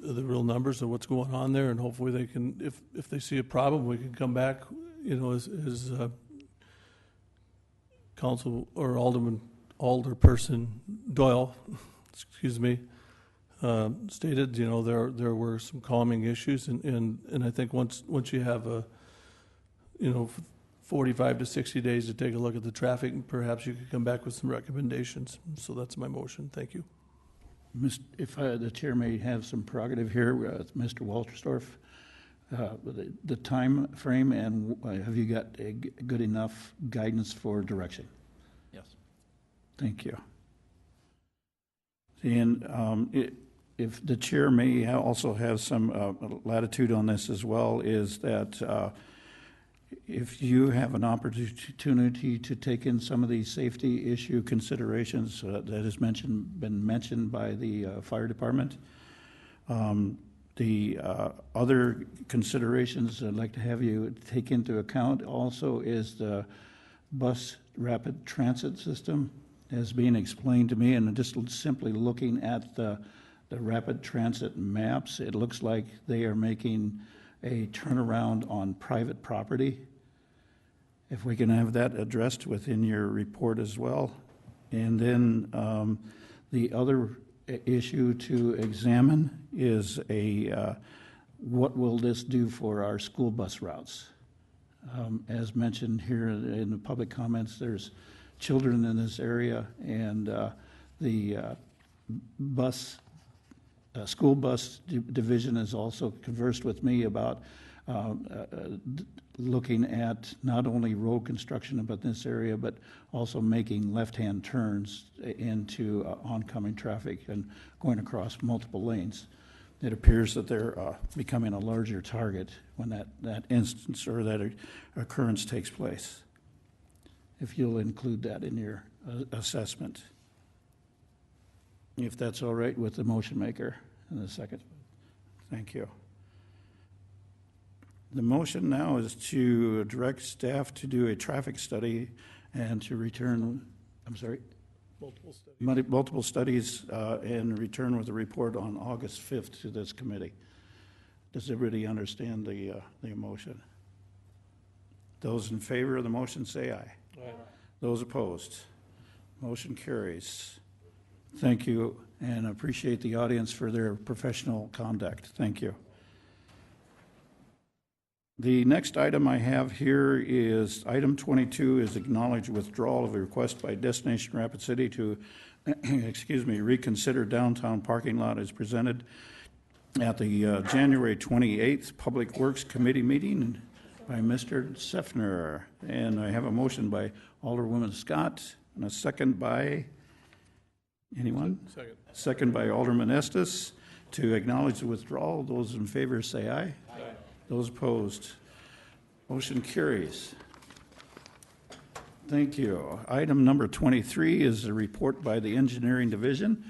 real numbers of what's going on there, and hopefully they can, if they see a problem, we can come back, you know, as council or alderperson Doyle, excuse me, stated, you know, there were some calming issues, and I think once you have 45 to 60 days to take a look at the traffic, and perhaps you could come back with some recommendations. So that's my motion. Thank you. If the chair may have some prerogative here, Mr. Walterstorff, the time frame, and have you got a good enough guidance for direction? Yes. Thank you. And if the chair may also have some latitude on this as well, is that if you have an opportunity to take in some of these safety issue considerations that has been mentioned by the fire department, the other considerations I'd like to have you take into account also is the bus rapid transit system as being explained to me, and just simply looking at the rapid transit maps, it looks like they are making a turnaround on private property. If we can have that addressed within your report as well. And then the other issue to examine is what will this do for our school bus routes? As mentioned here in the public comments, there's children in this area, and the school bus division has also conversed with me about looking at not only road construction about this area, but also making left-hand turns into oncoming traffic and going across multiple lanes. It appears that they're becoming a larger target when that instance or that occurrence takes place. If you'll include that in your assessment. If that's all right with the motion maker in a second. Thank you. The motion now is to direct staff to do a traffic study and to return, multiple studies and return with a report on August 5th to this committee. Does everybody understand the motion? Those in favor of the motion say aye. Aye. Those opposed? Motion carries. Thank you, and appreciate the audience for their professional conduct. Thank you. The next item I have here is item 22 is acknowledge withdrawal of a request by Destination Rapid City to, reconsider downtown parking lot as presented at the January 28th Public Works Committee meeting by Mr. Sefner. And I have a motion by Alderwoman Scott and a second by anyone? Second. Second by Alderman Estes to acknowledge the withdrawal. Those in favor say aye. Aye. Those opposed? Motion carries. Thank you. Item number 23 is a report by the Engineering Division.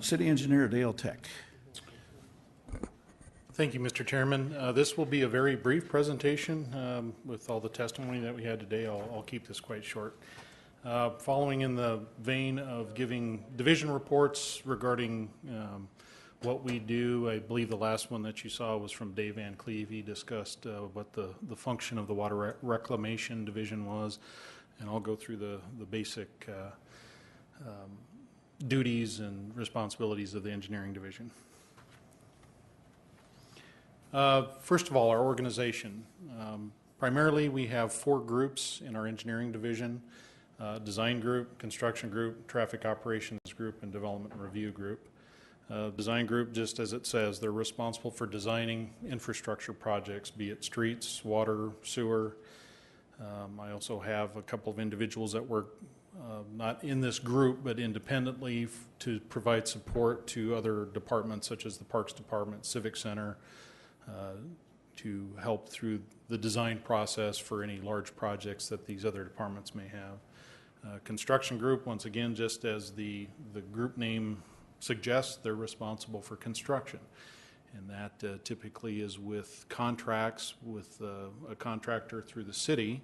City Engineer Dale Tech. Thank you, Mr. Chairman. This will be a very brief presentation with all the testimony that we had today. I'll keep this quite short. Following in the vein of giving division reports regarding what we do, I believe the last one that you saw was from Dave Van Cleve. He discussed what the function of the Water Reclamation Division was, and I'll go through the basic duties and responsibilities of the Engineering Division. First of all, our organization. Primarily, we have 4 groups in our engineering division: design group, construction group, traffic operations group, and development review group. Design group, just as it says, they're responsible for designing infrastructure projects, be it streets, water, sewer. I also have a couple of individuals that work not in this group, but independently to provide support to other departments such as the Parks Department, Civic Center, to help through the design process for any large projects that these other departments may have. Construction group, once again, just as the group name suggests, they're responsible for construction. And that typically is with contracts with a contractor through the city.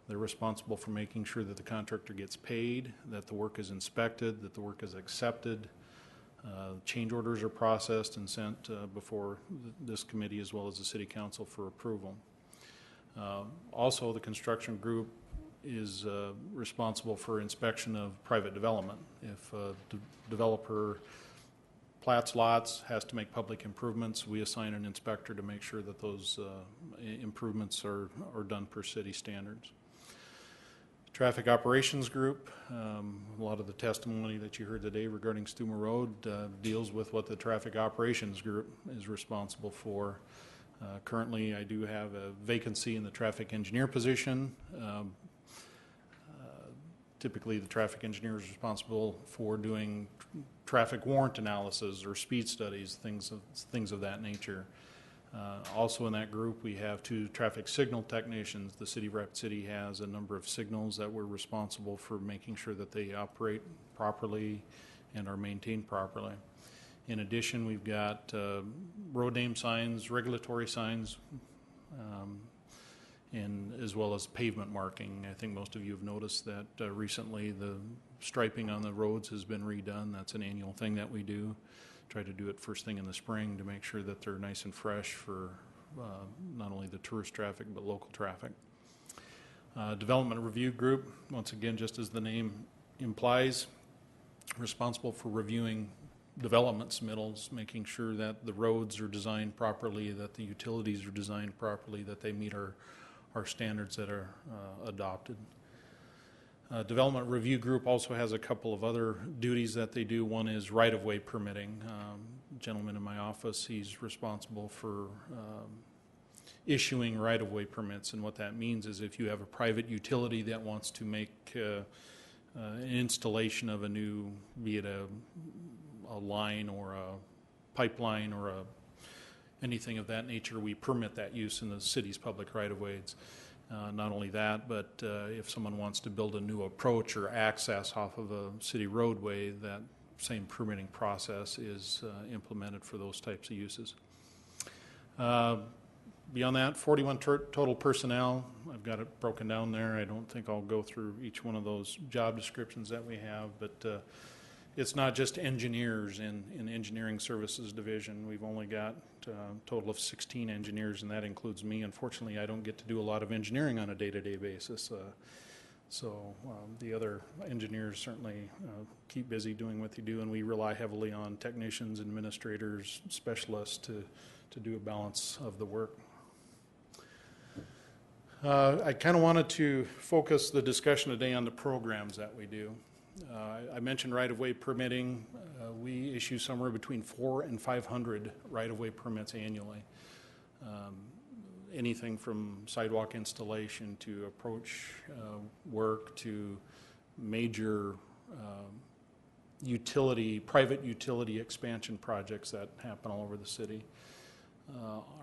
They're responsible for making sure that the contractor gets paid, that the work is inspected, that the work is accepted. Change orders are processed and sent before this committee as well as the city council for approval. Also, the construction group is responsible for inspection of private development. If a developer plats lots, has to make public improvements, we assign an inspector to make sure that those improvements are done per city standards. Traffic Operations Group, a lot of the testimony that you heard today regarding Stoomer Road deals with what the Traffic Operations Group is responsible for. Currently, I do have a vacancy in the traffic engineer position. Typically, the traffic engineer is responsible for doing traffic warrant analysis or speed studies, things of that nature. Also in that group, we have 2 traffic signal technicians. The City of Rapid City has a number of signals that we're responsible for making sure that they operate properly and are maintained properly. In addition, we've got road name signs, regulatory signs, and as well as pavement marking. I think most of you have noticed that recently the striping on the roads has been redone. That's an annual thing that we do. Try to do it first thing in the spring to make sure that they're nice and fresh for not only the tourist traffic but local traffic. Development Review Group, once again, just as the name implies, responsible for reviewing development submittals, making sure that the roads are designed properly, that the utilities are designed properly, that they meet our standards that are adopted. Development Review Group also has a couple of other duties that they do. One is right-of-way permitting. Gentleman in my office, he's responsible for issuing right-of-way permits, and what that means is if you have a private utility that wants to make an installation of a new, be it a line or a pipeline or anything of that nature, we permit that use in the city's public right-of-ways. Not only that, but if someone wants to build a new approach or access off of a city roadway, that same permitting process is implemented for those types of uses. Beyond that, 41 total personnel. I've got it broken down there. I don't think I'll go through each one of those job descriptions that we have, but it's not just engineers in Engineering Services Division. We've only got a total of 16 engineers, and that includes me. Unfortunately, I don't get to do a lot of engineering on a day-to-day basis. So the other engineers certainly keep busy doing what they do, and we rely heavily on technicians, administrators, specialists to do a balance of the work. I kind of wanted to focus the discussion today on the programs that we do. I mentioned right-of-way permitting. We issue somewhere between 400 and 500 right-of-way permits annually. Anything from sidewalk installation to approach work to major private utility expansion projects that happen all over the city.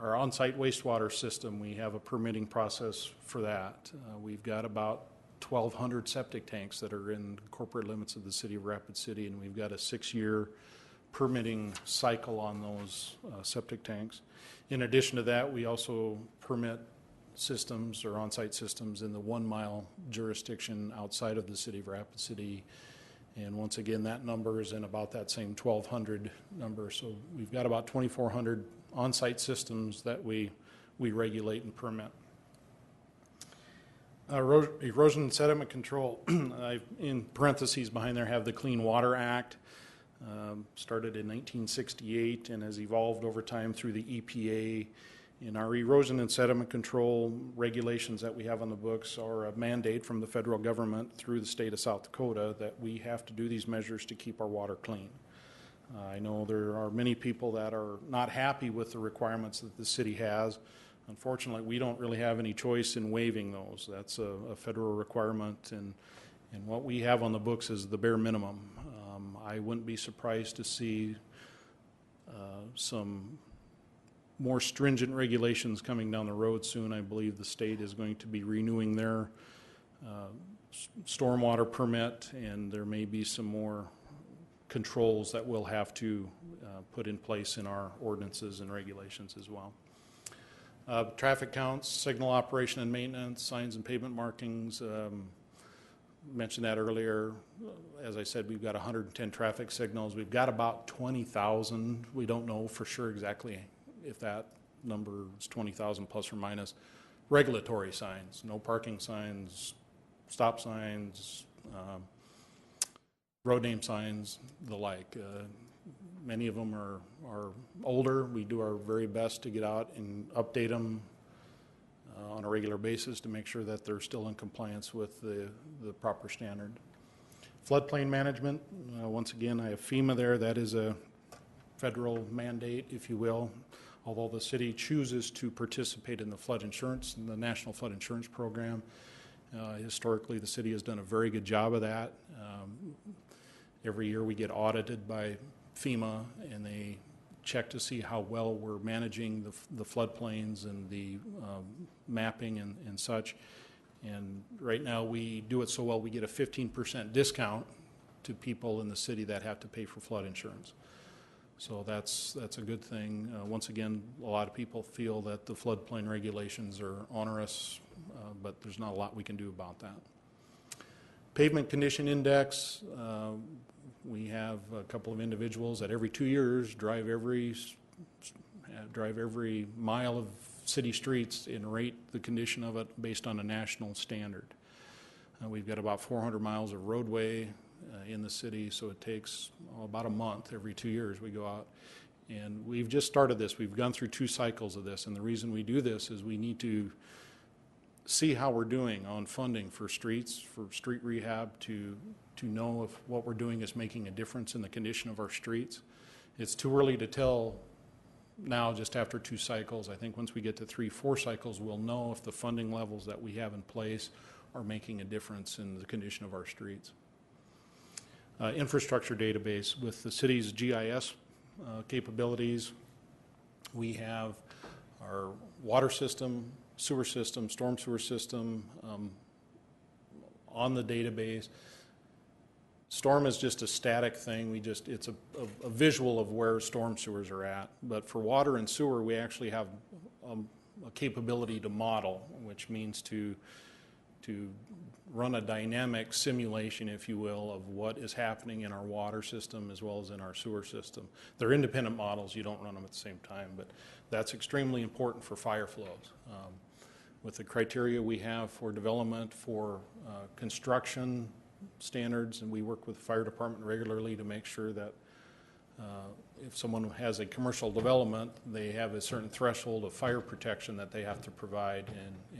Our on-site wastewater system, we have a permitting process for that. We've got about 1,200 septic tanks that are in corporate limits of the city of Rapid City, and we've got a 6-year permitting cycle on those septic tanks. In addition to that, we also permit systems or on-site systems in the 1-mile jurisdiction outside of the city of Rapid City. And once again, that number is in about that same 1,200 number. So we've got about 2,400 on-site systems that we regulate and permit. Erosion and sediment control, in parentheses behind there have the Clean Water Act. Started in 1968 and has evolved over time through the EPA. In our erosion and sediment control regulations that we have on the books are a mandate from the federal government through the state of South Dakota that we have to do these measures to keep our water clean. I know there are many people that are not happy with the requirements that the city has. Unfortunately, we don't really have any choice in waiving those. That's a federal requirement, and what we have on the books is the bare minimum. I wouldn't be surprised to see some more stringent regulations coming down the road soon. I believe the state is going to be renewing their stormwater permit, and there may be some more controls that we'll have to put in place in our ordinances and regulations as well. Traffic counts, signal operation and maintenance, signs and pavement markings. Mentioned that earlier. As I said, we've got 110 traffic signals. We've got about 20,000. We don't know for sure exactly if that number is 20,000 plus or minus. Regulatory signs, no parking signs, stop signs, road name signs, the like. Many of them are older. We do our very best to get out and update them on a regular basis to make sure that they're still in compliance with the proper standard. Floodplain management, once again, I have FEMA there. That is a federal mandate, if you will. Although the city chooses to participate in the flood insurance, in the National Flood Insurance Program, historically the city has done a very good job of that. Every year we get audited by FEMA, and they check to see how well we're managing the floodplains and the mapping and such. And right now we do it so well we get a 15% discount to people in the city that have to pay for flood insurance. So that's a good thing. Once again, a lot of people feel that the floodplain regulations are onerous, but there's not a lot we can do about that. Pavement condition index, we have a couple of individuals that every 2 years drive every mile of city streets and rate the condition of it based on a national standard. We've got about 400 miles of roadway in the city, so it takes about a month every 2 years we go out. And we've just started this. We've gone through 2 cycles of this, and the reason we do this is we need to see how we're doing on funding for streets, for street rehab, to know if what we're doing is making a difference in the condition of our streets. It's too early to tell now just after 2 cycles. I think once we get to 3, 4 cycles, we'll know if the funding levels that we have in place are making a difference in the condition of our streets. Infrastructure database. With the city's GIS capabilities, we have our water system, sewer system, storm sewer system on the database. Storm is just a static thing. It's a visual of where storm sewers are at. But for water and sewer, we actually have a capability to model, which means to run a dynamic simulation, if you will, of what is happening in our water system as well as in our sewer system. They're independent models. You don't run them at the same time, but that's extremely important for fire flows. with the criteria we have for development, for construction standards, and we work with the fire department regularly to make sure that if someone has a commercial development, they have a certain threshold of fire protection that they have to provide,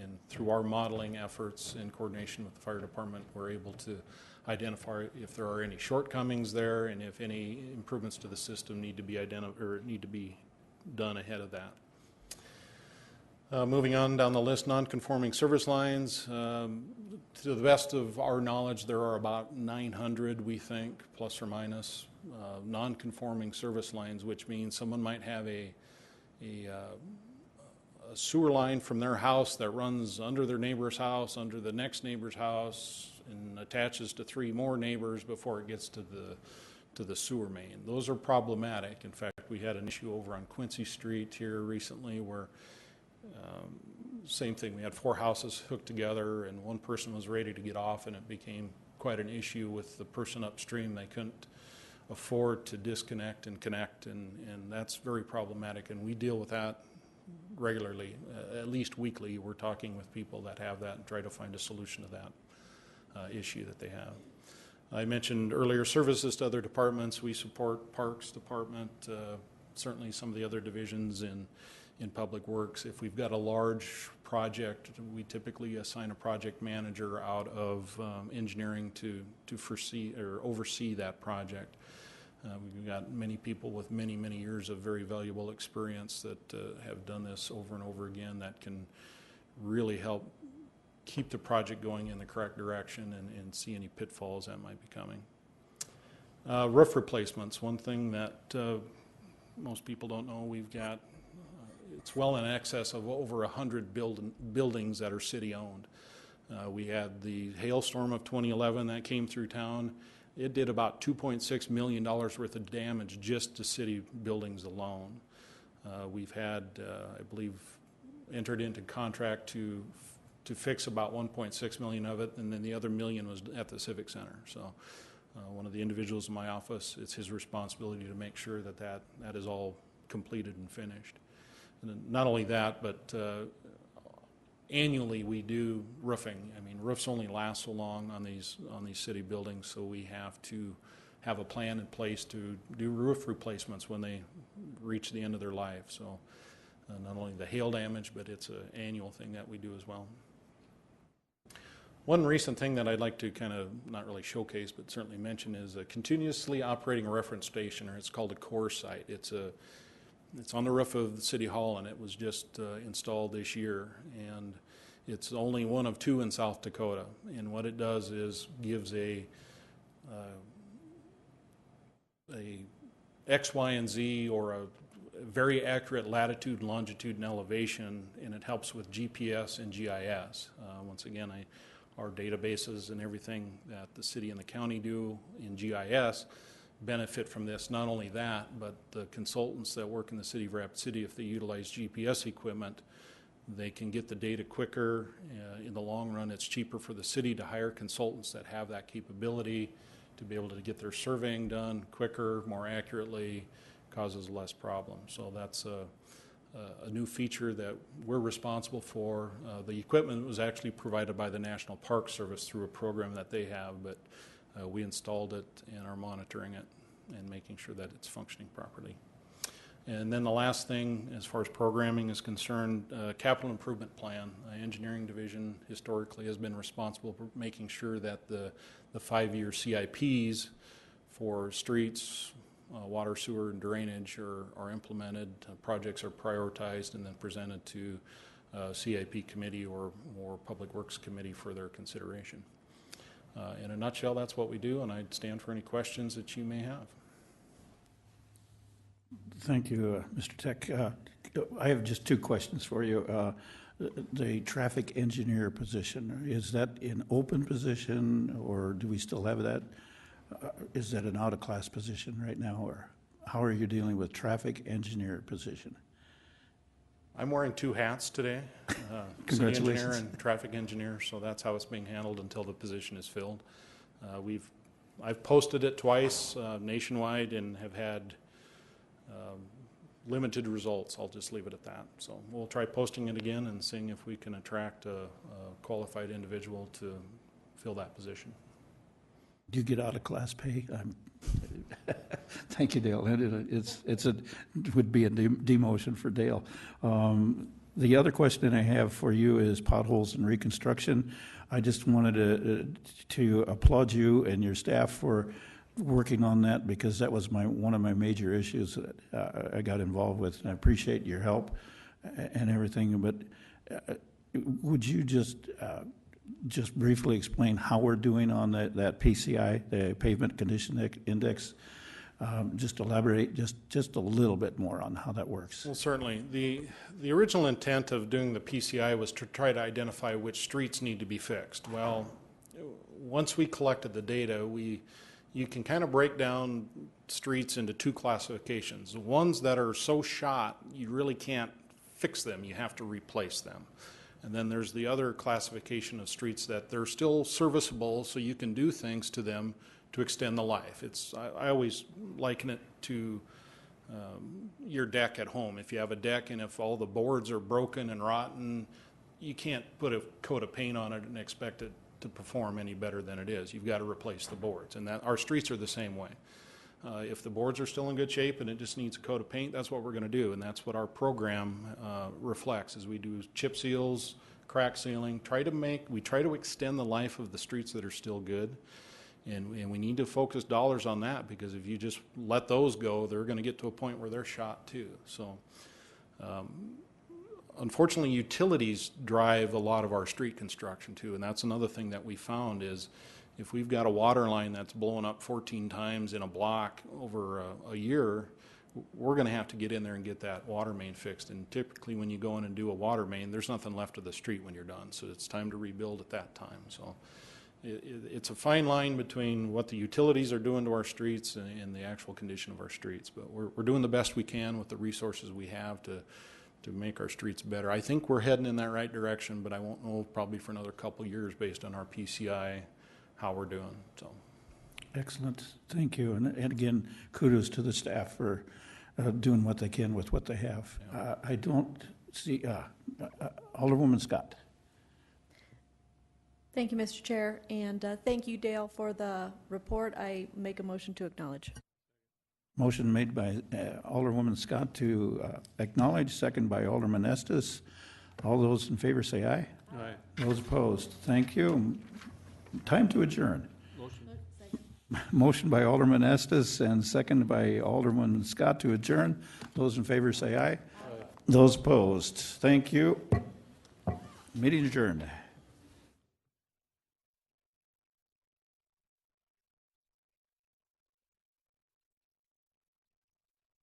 and through our modeling efforts in coordination with the fire department, we're able to identify if there are any shortcomings there and if any improvements to the system need to be done ahead of that. Moving on down the list, non-conforming service lines. To the best of our knowledge, there are about 900, we think, plus or minus, non-conforming service lines, which means someone might have a sewer line from their house that runs under their neighbor's house, under the next neighbor's house, and attaches to 3 more neighbors before it gets to the sewer main. Those are problematic. In fact, we had an issue over on Quincy Street here recently where same thing, we had 4 houses hooked together and one person was ready to get off, and it became quite an issue with the person upstream. They couldn't afford to disconnect and connect, and that's very problematic, and we deal with that regularly, at least weekly. We're talking with people that have that and try to find a solution to that issue that they have. I mentioned earlier services to other departments. We support Parks Department, certainly some of the other divisions in Public Works. If we've got a large project, we typically assign a project manager out of engineering to foresee or oversee that project. We've got many people with many years of very valuable experience that have done this over and over again that can really help keep the project going in the correct direction and see any pitfalls that might be coming. Roof replacements, one thing that most people don't know, we've got it's well in excess of over 100 buildings that are city-owned. We had the hailstorm of 2011 that came through town. It did about $2.6 million worth of damage just to city buildings alone. We've had, I believe, entered into contract to fix about 1.6 million of it, and then the other million was at the Civic Center. So one of the individuals in my office, it's his responsibility to make sure that is all completed and finished. And not only that, but annually we do roofing. I mean, roofs only last so long on these city buildings, so we have to have a plan in place to do roof replacements when they reach the end of their life. So not only the hail damage, but it's an annual thing that we do as well. One recent thing that I'd like to kind of not really showcase, but certainly mention is a continuously operating reference station, or it's called a core site. It's on the roof of the City Hall, and it was just installed this year, and it's only one of 2 in South Dakota. And what it does is gives a X, Y, and Z, or a very accurate latitude, longitude, and elevation, and it helps with GPS and GIS. Once again, our databases and everything that the city and the county do in GIS benefit from this. Not only that, but the consultants that work in the city of Rapid City, if they utilize GPS equipment, they can get the data quicker. In the long run, it's cheaper for the city to hire consultants that have that capability to be able to get their surveying done quicker, more accurately, causes less problems. So that's a new feature that we're responsible for. The equipment was actually provided by the National Park Service through a program that they have, but we installed it and are monitoring it and making sure that it's functioning properly. And then the last thing, as far as programming is concerned, capital improvement plan. Engineering division historically has been responsible for making sure that the 5-year CIPs for streets, water, sewer, and drainage are implemented. Projects are prioritized and then presented to CIP committee or Public Works committee for their consideration. In a nutshell, that's what we do, and I'd stand for any questions that you may have. Thank you, Mr. Tech. I have just 2 questions for you. The traffic engineer position, is that an open position, or do we still have that? Is that an out-of-class position right now, or how are you dealing with traffic engineer position? I'm wearing 2 hats today, city engineer and traffic engineer, so that's how it's being handled until the position is filled. I've posted it twice nationwide and have had limited results. I'll just leave it at that. So we'll try posting it again and seeing if we can attract a qualified individual to fill that position. Do you get out of class pay? Thank you, Dale. It would be a demotion for Dale. The other question I have for you is potholes and reconstruction. I just wanted to applaud you and your staff for working on that, because that was one of my major issues that I got involved with, and I appreciate your help and everything. But would you just briefly explain how we're doing on that PCI, the Pavement Condition Index? Just elaborate just a little bit more on how that works. Well, certainly. The original intent of doing the PCI was to try to identify which streets need to be fixed. Well, once we collected the data, you can kind of break down streets into two classifications. The ones that are so shot you really can't fix them, you have to replace them. And then there's the other classification of streets that they're still serviceable, so you can do things to them to extend the life. I always liken it to your deck at home. If you have a deck and if all the boards are broken and rotten, you can't put a coat of paint on it and expect it to perform any better than it is. You've got to replace the boards, and our streets are the same way. If the boards are still in good shape and it just needs a coat of paint, that's what we're going to do, and that's what our program reflects. As we do chip seals, crack sealing, we try to extend the life of the streets that are still good. And we need to focus dollars on that, because if you just let those go, they're going to get to a point where they're shot too. So unfortunately, utilities drive a lot of our street construction too, and that's another thing that we found is if we've got a water line that's blowing up 14 times in a block over a year, we're going to have to get in there and get that water main fixed. And typically when you go in and do a water main, there's nothing left of the street when you're done, so it's time to rebuild at that time. So it's a fine line between what the utilities are doing to our streets and the actual condition of our streets. But we're doing the best we can with the resources we have to make our streets better. I think we're heading in that right direction, but I won't know probably for another couple of years based on our PCI how we're doing. So, excellent. Thank you. And again, kudos to the staff for doing what they can with what they have. Yeah. I don't see Alderwoman Scott. Thank you, Mr. Chair, and thank you, Dale, for the report. I make a motion to acknowledge. Motion made by Alderwoman Scott to acknowledge, second by Alderman Estes. All those in favor say aye. Aye. Those opposed, thank you. Time to adjourn. Motion by Alderman Estes and second by Alderman Scott to adjourn. Those in favor say aye. Aye. Those opposed, thank you. Meeting adjourned.